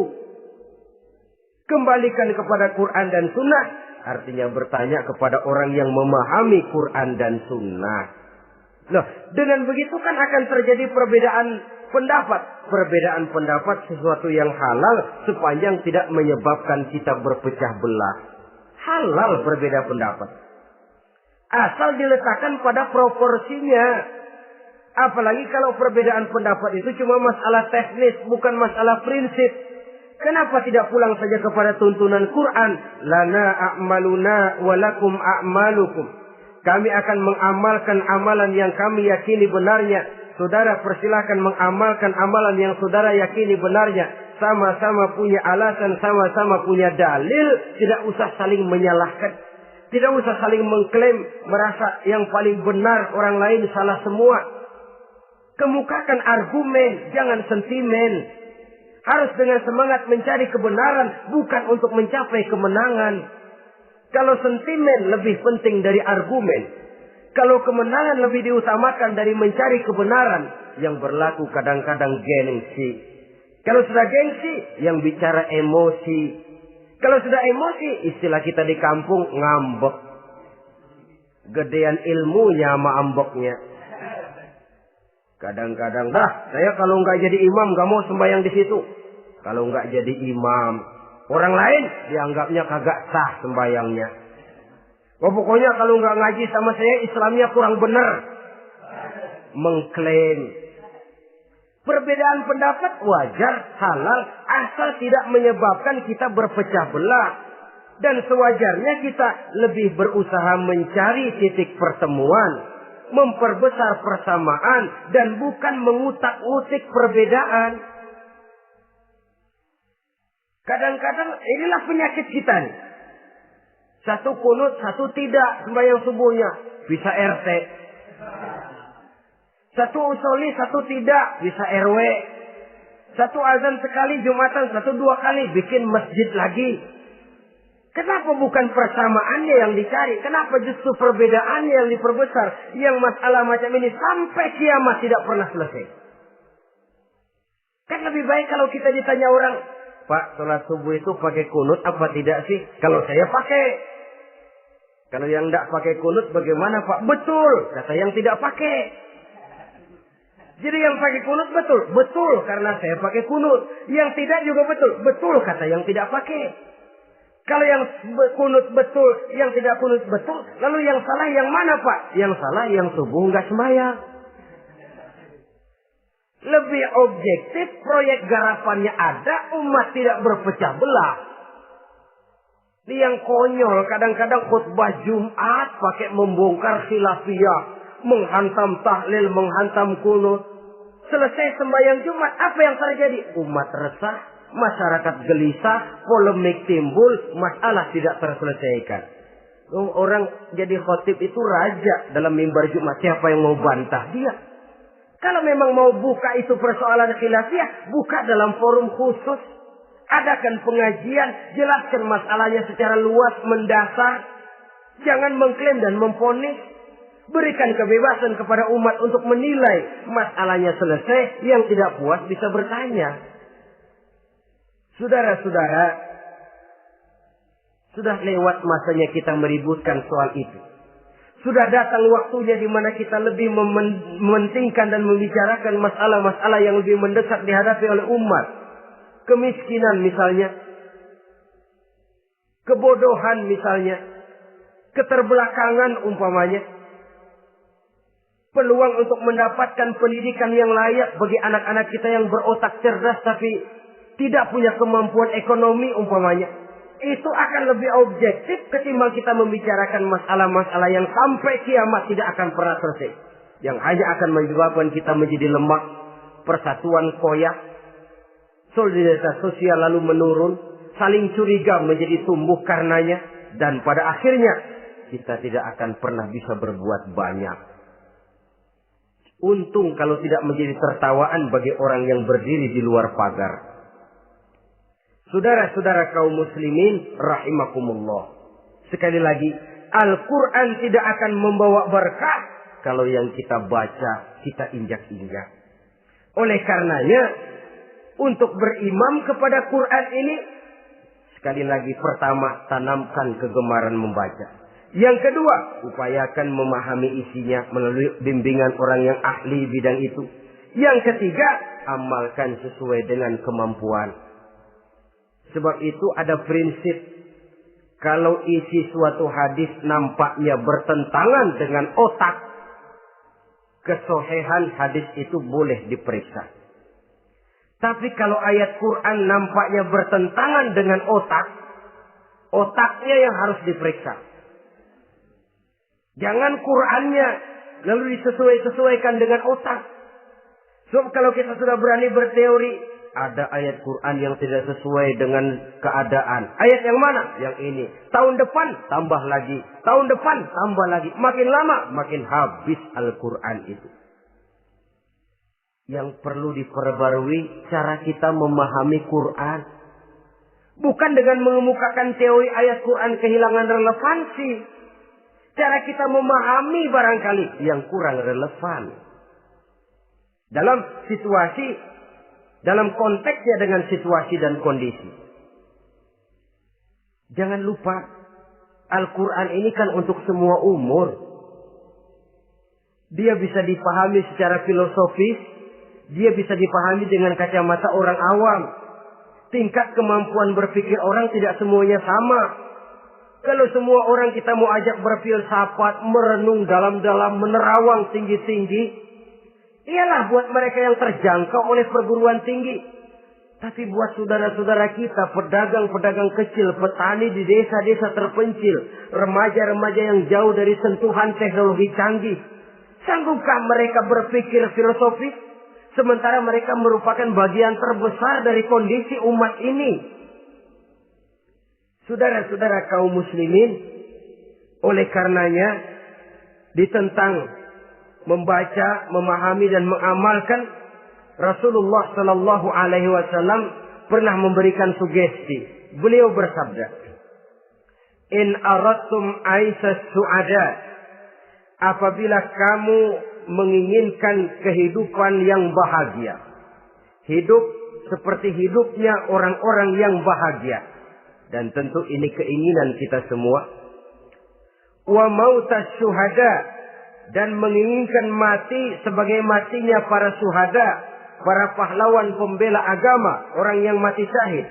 Kembalikan kepada Quran dan sunnah. Artinya bertanya kepada orang yang memahami Quran dan sunnah. Loh, dengan begitu kan akan terjadi perbedaan pendapat. Perbedaan pendapat sesuatu yang halal sepanjang tidak menyebabkan kita berpecah belah. Halal berbeda pendapat. Asal diletakkan pada proporsinya. Apalagi kalau perbedaan pendapat itu cuma masalah teknis, bukan masalah prinsip. Kenapa tidak pulang saja kepada tuntunan Quran? Lana a'maluna wa lakum a'malukum. Kami akan mengamalkan amalan yang kami yakini benarnya. Saudara persilahkan mengamalkan amalan yang saudara yakini benarnya. Sama-sama punya alasan, sama-sama punya dalil. Tidak usah saling menyalahkan. Tidak usah saling mengklaim, merasa yang paling benar, orang lain salah semua. Kemukakan argumen, jangan sentimen. Harus dengan semangat mencari kebenaran, bukan untuk mencapai kemenangan. Kalau sentimen lebih penting dari argumen. Kalau kemenangan lebih diutamakan dari mencari kebenaran. Yang berlaku kadang-kadang gengsi. Kalau sudah gengsi, yang bicara emosi. Kalau sudah emosi, istilah kita di kampung, ngambek. Gedean ilmunya sama ambeknya. Kadang-kadang, saya kalau nggak jadi imam, nggak mau sembahyang di situ. Kalau nggak jadi imam, orang lain dianggapnya kagak sah sembayangnya. Pokoknya kalau nggak ngaji sama saya, Islamnya kurang benar. Mengklaim. Perbedaan pendapat wajar, halal, asal tidak menyebabkan kita berpecah belah. Dan sewajarnya kita lebih berusaha mencari titik pertemuan, memperbesar persamaan, dan bukan mengutak-utik perbedaan. Kadang-kadang inilah penyakit kita nih. Satu kunut, satu tidak sembahyang subuhnya. Bisa RT. Satu usoli, satu tidak. Bisa RW. Satu azan sekali Jumatan, satu dua kali. Bikin masjid lagi. Kenapa bukan persamaannya yang dicari? Kenapa justru perbedaannya yang diperbesar? Yang masalah macam ini sampai kiamat tidak pernah selesai. Kan lebih baik kalau kita ditanya orang, Pak, sholat subuh itu pakai kunut apa tidak sih? Kalau saya pakai. Kalau yang tidak pakai kunut bagaimana Pak? Betul, kata yang tidak pakai. Jadi yang pakai kunut betul. Betul, karena saya pakai kunut. Yang tidak juga betul. Betul, kata yang tidak pakai. Kalau yang kunut betul, yang tidak kunut betul. Lalu yang salah yang mana Pak? Yang salah yang subuh nggak sembahyang. Lebih objektif, proyek garapannya ada, umat tidak berpecah belah. Ini yang konyol, kadang-kadang khutbah Jumat pakai membongkar khilafiyah, menghantam tahlil, menghantam kunut. Selesai sembahyang Jumat, apa yang terjadi? Umat resah, masyarakat gelisah, polemik timbul, masalah tidak terselesaikan. Orang jadi khotib itu raja dalam mimbar Jumat, siapa yang mau bantah dia? Kalau memang mau buka itu persoalan khilafiyah, buka dalam forum khusus. Adakan pengajian, jelaskan masalahnya secara luas, mendasar. Jangan mengklaim dan memponis. Berikan kebebasan kepada umat untuk menilai masalahnya selesai. Yang tidak puas bisa bertanya. Saudara-saudara, sudah lewat masanya kita meributkan soal itu. Sudah datang waktunya di mana kita lebih mementingkan dan membicarakan masalah-masalah yang lebih mendesak dihadapi oleh umat. Kemiskinan misalnya, kebodohan misalnya, keterbelakangan umpamanya, peluang untuk mendapatkan pendidikan yang layak bagi anak-anak kita yang berotak cerdas tapi tidak punya kemampuan ekonomi umpamanya. Itu akan lebih objektif ketimbang kita membicarakan masalah-masalah yang sampai kiamat tidak akan pernah selesai. Yang hanya akan menyebabkan kita menjadi lemah, persatuan koyak, solidaritas sosial lalu menurun, saling curiga menjadi tumbuh karenanya, dan pada akhirnya kita tidak akan pernah bisa berbuat banyak. Untung kalau tidak menjadi tertawaan bagi orang yang berdiri di luar pagar. Saudara-saudara kaum muslimin rahimakumullah. Sekali lagi, Al-Quran tidak akan membawa berkah kalau yang kita baca, kita injak-injak. Oleh karenanya, untuk berimam kepada Quran ini, sekali lagi pertama, tanamkan kegemaran membaca. Yang kedua, upayakan memahami isinya melalui bimbingan orang yang ahli bidang itu. Yang ketiga, amalkan sesuai dengan kemampuan. Sebab itu ada prinsip, kalau isi suatu hadis nampaknya bertentangan dengan otak, kesohihan hadis itu boleh diperiksa. Tapi kalau ayat Quran nampaknya bertentangan dengan otak, otaknya yang harus diperiksa. Jangan Qur'annya lalu disesuaikan dengan otak. Sebab kalau kita sudah berani berteori, ada ayat Quran yang tidak sesuai dengan keadaan. Ayat yang mana? Yang ini. Tahun depan tambah lagi. Tahun depan tambah lagi. Makin lama makin habis Al-Quran itu. Yang perlu diperbarui cara kita memahami Quran. Bukan dengan mengemukakan teori ayat Quran kehilangan relevansi. Cara kita memahami barangkali yang kurang relevan. Dalam situasi, dalam konteksnya dengan situasi dan kondisi. Jangan lupa, Al-Quran ini kan untuk semua umur. Dia bisa dipahami secara filosofis, dia bisa dipahami dengan kacamata orang awam. Tingkat kemampuan berpikir orang tidak semuanya sama. Kalau semua orang kita mau ajak berfilsafat, merenung dalam-dalam, menerawang tinggi-tinggi, ialah buat mereka yang terjangkau oleh perguruan tinggi. Tapi buat saudara-saudara kita, pedagang-pedagang kecil, petani di desa-desa terpencil, remaja-remaja yang jauh dari sentuhan teknologi canggih, sanggupkah mereka berpikir filosofis? Sementara mereka merupakan bagian terbesar dari kondisi umat ini. Saudara-saudara kaum muslimin, oleh karenanya ditentang membaca, memahami dan mengamalkan, Rasulullah Sallallahu Alaihi Wasallam pernah memberikan sugesti. Beliau bersabda, "In aradtum aisas su'ada," apabila kamu menginginkan kehidupan yang bahagia, hidup seperti hidupnya orang-orang yang bahagia, dan tentu ini keinginan kita semua. Wa mautas syuhada, dan menginginkan mati sebagai matinya para syuhada, para pahlawan pembela agama, orang yang mati syahid.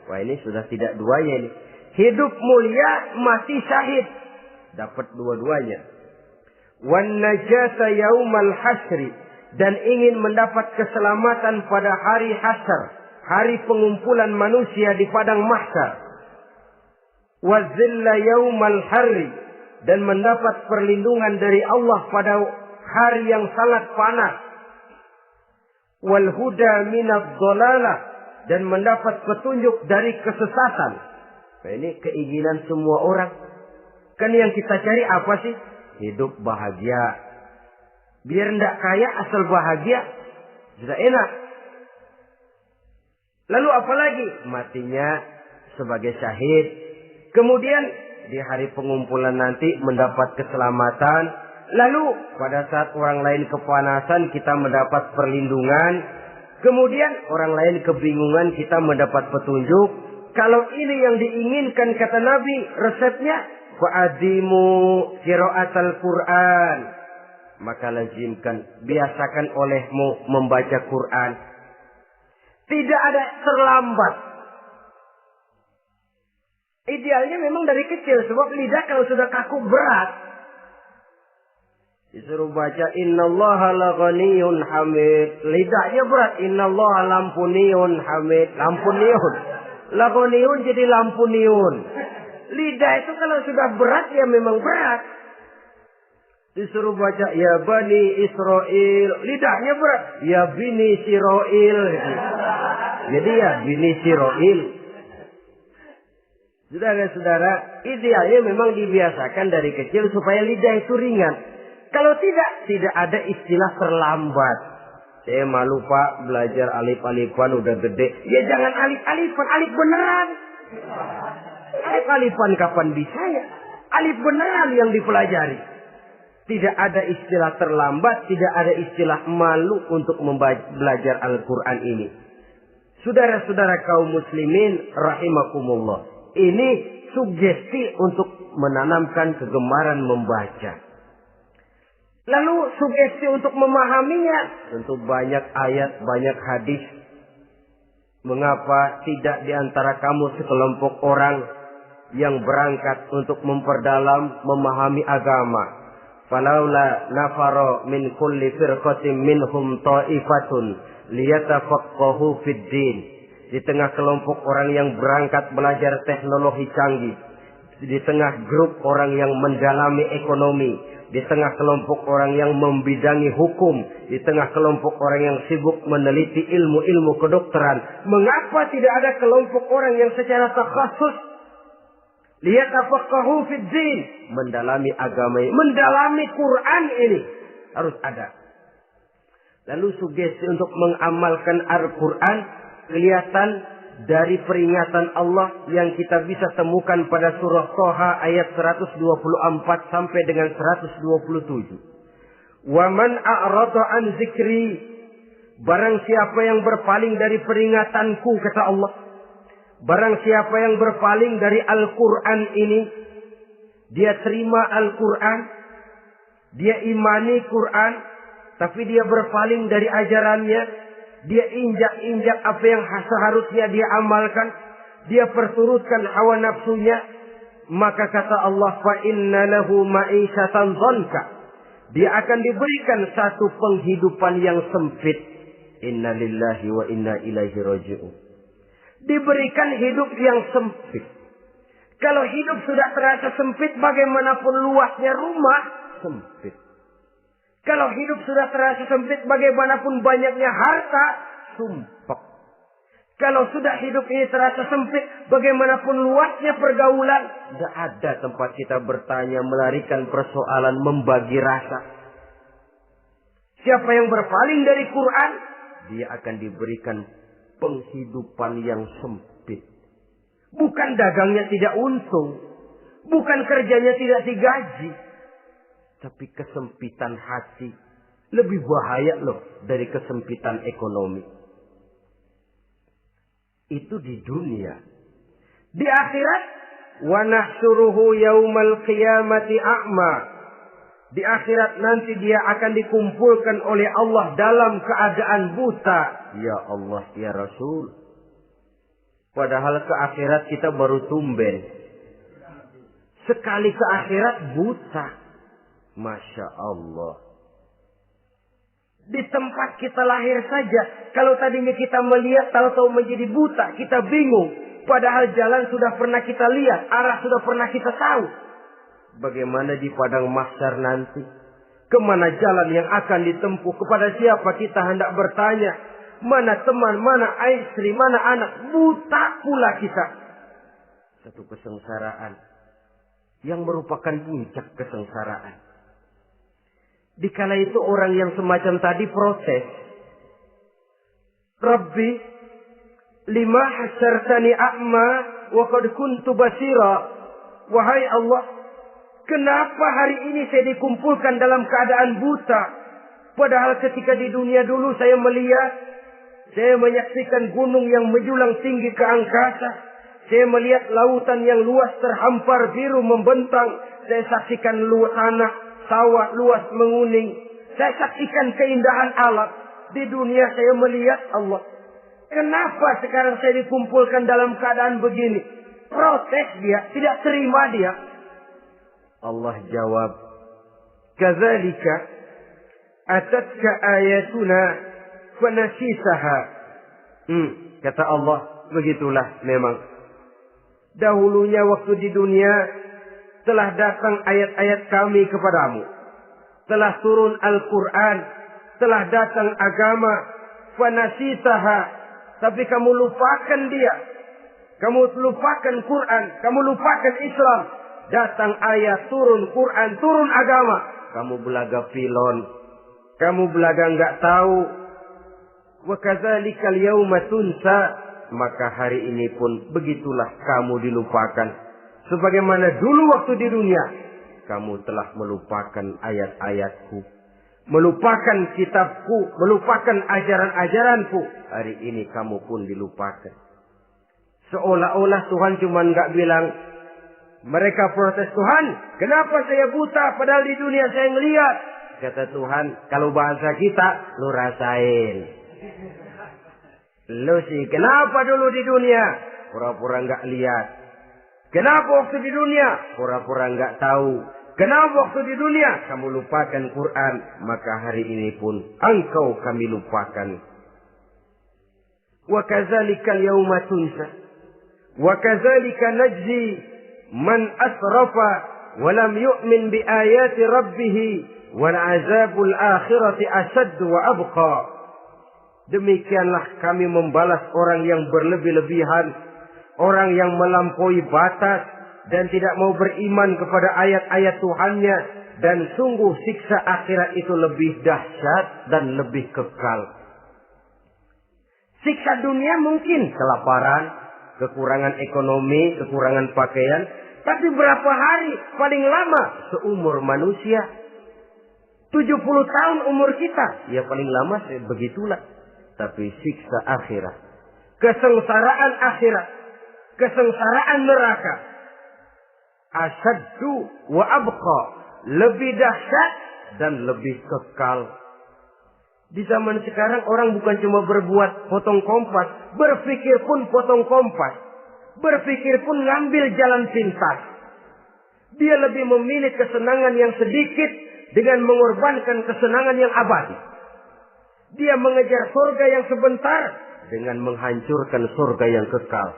Wah, ini sudah tidak duanya ini. Hidup mulia, mati syahid. Dapat dua-duanya. Wan najata yaumal hasri, dan ingin mendapat keselamatan pada hari hasyar, hari pengumpulan manusia di padang mahsyar. Wazilla yaumal harri, dan mendapat perlindungan dari Allah pada hari yang sangat panas. Wal huda minadh dhalalah, dan mendapat petunjuk dari kesesatan. Nah, ini keinginan semua orang. Kan yang kita cari apa sih? Hidup bahagia. Biar tidak kaya asal bahagia, sudah enak. Lalu apa lagi? Matinya sebagai syahid. Kemudian di hari pengumpulan nanti mendapat keselamatan. Lalu pada saat orang lain kepanasan kita mendapat perlindungan. Kemudian orang lain kebingungan kita mendapat petunjuk. Kalau ini yang diinginkan kata Nabi, resepnya fa'adimu qiraatal Quran. Maka lazimkan, biasakan olehmu membaca Quran. Tidak ada terlambat. Idealnya memang dari kecil, sebab lidah kalau sudah kaku berat. Disuruh baca innallaha laghaniyun hamid. Lidahnya berat. Innallaha lampuniyun hamid. Lampuniyun. Laghaniyun jadi lampuniyun. Lidah itu kalau sudah berat ya memang berat. Disuruh baca ya bani Israel. Lidahnya berat. Ya bini Siroil. Jadi ya bini Siroil. Saudara-saudara, idealnya memang dibiasakan dari kecil supaya lidah itu ringan. Kalau tidak ada istilah terlambat. Saya malu Pak, belajar alif-alifan udah gede. Ya jangan alif-alifan, alif beneran. Alif-alifan kapan bisa ya? Alif beneran yang dipelajari. Tidak ada istilah terlambat, tidak ada istilah malu untuk belajar Al-Quran ini. Saudara-saudara kaum muslimin rahimakumullah. Ini sugesti untuk menanamkan kegemaran membaca. Lalu sugesti untuk memahaminya. Tentu banyak ayat, banyak hadis. Mengapa tidak di antara kamu sekelompok orang yang berangkat untuk memperdalam, memahami agama. Falaula nafaro min kulli firqatin minhum ta'ifatun liyatafaqahu fid din. Di tengah kelompok orang yang berangkat belajar teknologi canggih, di tengah grup orang yang mendalami ekonomi, di tengah kelompok orang yang membidangi hukum, di tengah kelompok orang yang sibuk meneliti ilmu-ilmu kedokteran, mengapa tidak ada kelompok orang yang secara takhasus liyatafaqahu fid din, mendalami agama, mendalami Quran ini harus ada. Lalu sugesti untuk mengamalkan Al-Quran kelihatan dari peringatan Allah yang kita bisa temukan pada surah Toha ayat 124 sampai dengan 127. Wa man a'rada an zikri, barang siapa yang berpaling dari peringatanku, kata Allah. Barang siapa yang berpaling dari Al-Quran ini, dia terima Al-Quran, dia imani Quran, tapi dia berpaling dari ajarannya, dia injak-injak apa yang seharusnya dia amalkan, dia perturutkan hawa nafsunya, maka kata Allah, fa inna lahu ma'isyatan dhanka, dia akan diberikan satu penghidupan yang sempit. Inna lillahi wa inna ilaihi raji'un. Diberikan hidup yang sempit. Kalau hidup sudah terasa sempit, bagaimanapun luasnya rumah, sempit. Kalau hidup sudah terasa sempit, bagaimanapun banyaknya harta, sumpek. Kalau sudah hidup ini terasa sempit, bagaimanapun luasnya pergaulan, tidak ada tempat kita bertanya, melarikan persoalan, membagi rasa. Siapa yang berpaling dari Quran, dia akan diberikan penghidupan yang sempit. Bukan dagangnya tidak untung, bukan kerjanya tidak digaji, tapi kesempitan hati lebih bahaya loh dari kesempitan ekonomi. Itu di dunia. Di akhirat, wa nahsyuruhu yaumal qiyamati a'ma. Di akhirat nanti dia akan dikumpulkan oleh Allah dalam keadaan buta. Ya Allah, ya Rasul. Padahal ke akhirat kita baru tumben. Sekali ke akhirat buta. Masya Allah. Di tempat kita lahir saja, kalau tadinya kita melihat, tahu-tahu menjadi buta, kita bingung. Padahal jalan sudah pernah kita lihat, arah sudah pernah kita tahu. Bagaimana di padang mahsyar nanti? Kemana jalan yang akan ditempuh? Kepada siapa kita hendak bertanya? Mana teman, mana istri, mana anak? Buta pula kita. Satu kesengsaraan yang merupakan puncak kesengsaraan. Dikala itu orang yang semacam tadi protes. Rabbi, lima hasyartani a'ma wa qad kuntu basira. Wahai Allah, kenapa hari ini saya dikumpulkan dalam keadaan buta? Padahal ketika di dunia dulu saya melihat, saya menyaksikan gunung yang menjulang tinggi ke angkasa. Saya melihat lautan yang luas terhampar biru membentang. Saya saksikan luas tanah, sawah luas menguning. Saya saksikan keindahan alam. Di dunia saya melihat Allah. Kenapa sekarang saya dikumpulkan dalam keadaan begini? Protes dia, tidak terima dia. Allah jawab, kadzalika atatka ayatuna fanasisaha. Kata Allah, begitulah memang. Dahulunya waktu di dunia telah datang ayat-ayat kami kepadamu. Telah turun Al-Quran. Telah datang agama. Fanasisaha. Tapi kamu lupakan dia. Kamu lupakan Quran. Kamu lupakan Islam. Datang ayat, turun Quran, turun agama. Kamu belaga pilon. Kamu belaga enggak tahu. Wa kadzalikal yauma tunsa. Maka hari ini pun begitulah kamu dilupakan. Sebagaimana dulu waktu di dunia, kamu telah melupakan ayat-ayatku, melupakan kitabku, melupakan ajaran-ajaranku. Hari ini kamu pun dilupakan. Seolah-olah Tuhan cuma nggak bilang, mereka protes, Tuhan, kenapa saya buta padahal di dunia saya ngelihat. Kata Tuhan, kalau bahasa kita, lu rasain. Lu sih, kenapa dulu di dunia? Pura-pura nggak lihat. Kenapa waktu di dunia? Pura-pura nggak tahu. Kenapa waktu di dunia? Kamu lupakan Quran. Maka hari ini pun engkau kami lupakan. Wa kadzalika al-yawma tunsa. Wa kadzalika najzi man asrafa wa lam yu'min bi ayati rabbih wal azabul akhirati asyaddu wa abqa. Demikianlah kami membalas orang yang berlebih-lebihan, orang yang melampaui batas dan tidak mau beriman kepada ayat-ayat Tuhannya, dan sungguh siksa akhirat itu lebih dahsyat dan lebih kekal. Siksa dunia mungkin kelaparan, kekurangan ekonomi, kekurangan pakaian, tapi berapa hari paling lama seumur manusia? 70 tahun umur kita, ya paling lama begitulah. Tapi siksa akhirat, kesengsaraan akhirat, kesengsaraan neraka, asyaddu wa abqa, lebih dahsyat dan lebih kekal. Di zaman sekarang orang bukan cuma berbuat potong kompas, berpikir pun potong kompas, berpikir pun ngambil jalan pintas. Dia lebih memilih kesenangan yang sedikit dengan mengorbankan kesenangan yang abadi. Dia mengejar surga yang sebentar dengan menghancurkan surga yang kekal.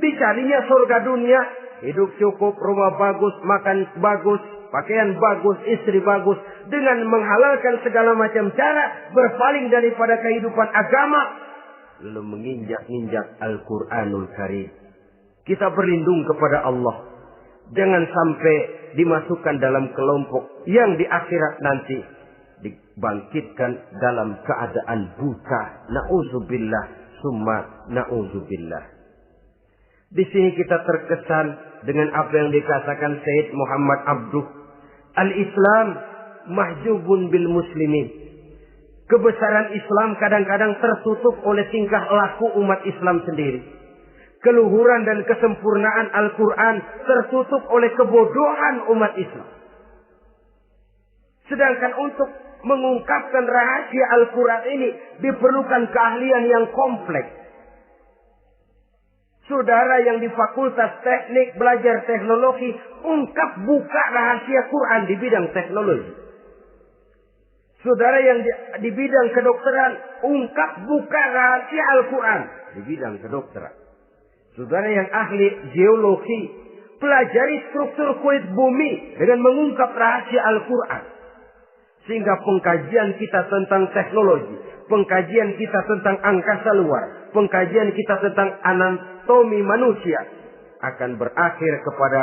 Dicarinya surga dunia, hidup cukup, rumah bagus, makan bagus, pakaian bagus, istri bagus, dengan menghalalkan segala macam cara, berpaling daripada kehidupan agama, lalu menginjak-injak Al-Quranul Karim. Kita berlindung kepada Allah, jangan sampai dimasukkan dalam kelompok yang di akhirat nanti dibangkitkan dalam keadaan buta. Na'udzubillah summa na'udzubillah. Di sini kita terkesan dengan apa yang dikatakan Sayyid Muhammad Abduh. Al-Islam mahjubun bil muslimin. Kebesaran Islam kadang-kadang tertutup oleh tingkah laku umat Islam sendiri. Keluhuran dan kesempurnaan Al-Quran tertutup oleh kebodohan umat Islam. Sedangkan untuk mengungkapkan rahasia Al-Quran ini diperlukan keahlian yang kompleks. Saudara yang di Fakultas Teknik belajar teknologi, ungkap buka rahasia Quran di bidang teknologi. Saudara yang di bidang kedokteran, ungkap buka rahasia Al-Quran di bidang kedokteran. Saudara yang ahli geologi, pelajari struktur kulit bumi dengan mengungkap rahasia Al-Quran. Sehingga pengkajian kita tentang teknologi, pengkajian kita tentang angkasa luar, pengkajian kita tentang anatomi manusia akan berakhir kepada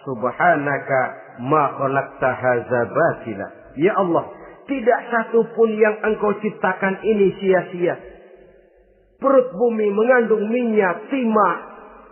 subhanaka ma khalaqta hadza batila. Ya Allah, tidak satu pun yang Engkau ciptakan ini sia-sia. Perut bumi mengandung minyak, timah,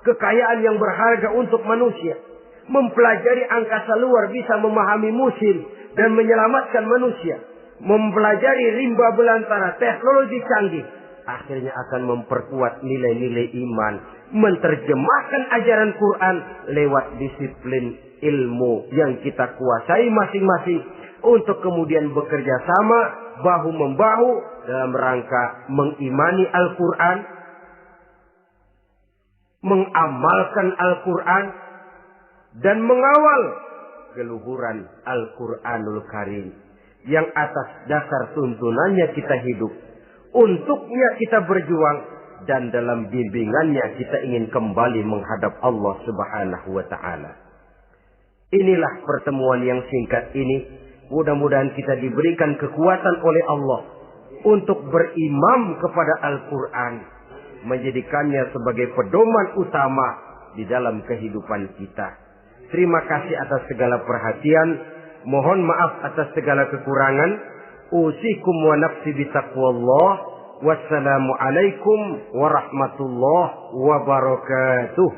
kekayaan yang berharga untuk manusia. Mempelajari angkasa luar bisa memahami musim dan menyelamatkan manusia. Mempelajari rimba belantara, teknologi canggih, akhirnya akan memperkuat nilai-nilai iman. Menerjemahkan ajaran Quran lewat disiplin ilmu yang kita kuasai masing-masing, untuk kemudian bekerja sama bahu-membahu dalam rangka mengimani Al-Quran, mengamalkan Al-Quran, dan mengawal keluhuran Al-Quranul Karim yang atas dasar tuntunannya kita hidup, untuknya kita berjuang, dan dalam bimbingannya kita ingin kembali menghadap Allah Subhanahu wa Ta'ala. Inilah pertemuan yang singkat ini. Mudah-mudahan kita diberikan kekuatan oleh Allah untuk berimam kepada Al-Quran, menjadikannya sebagai pedoman utama di dalam kehidupan kita. Terima kasih atas segala perhatian. Mohon maaf atas segala kekurangan. Usikum wa nafsi bitaqwallah. Wassalamualaikum warahmatullahi wabarakatuh.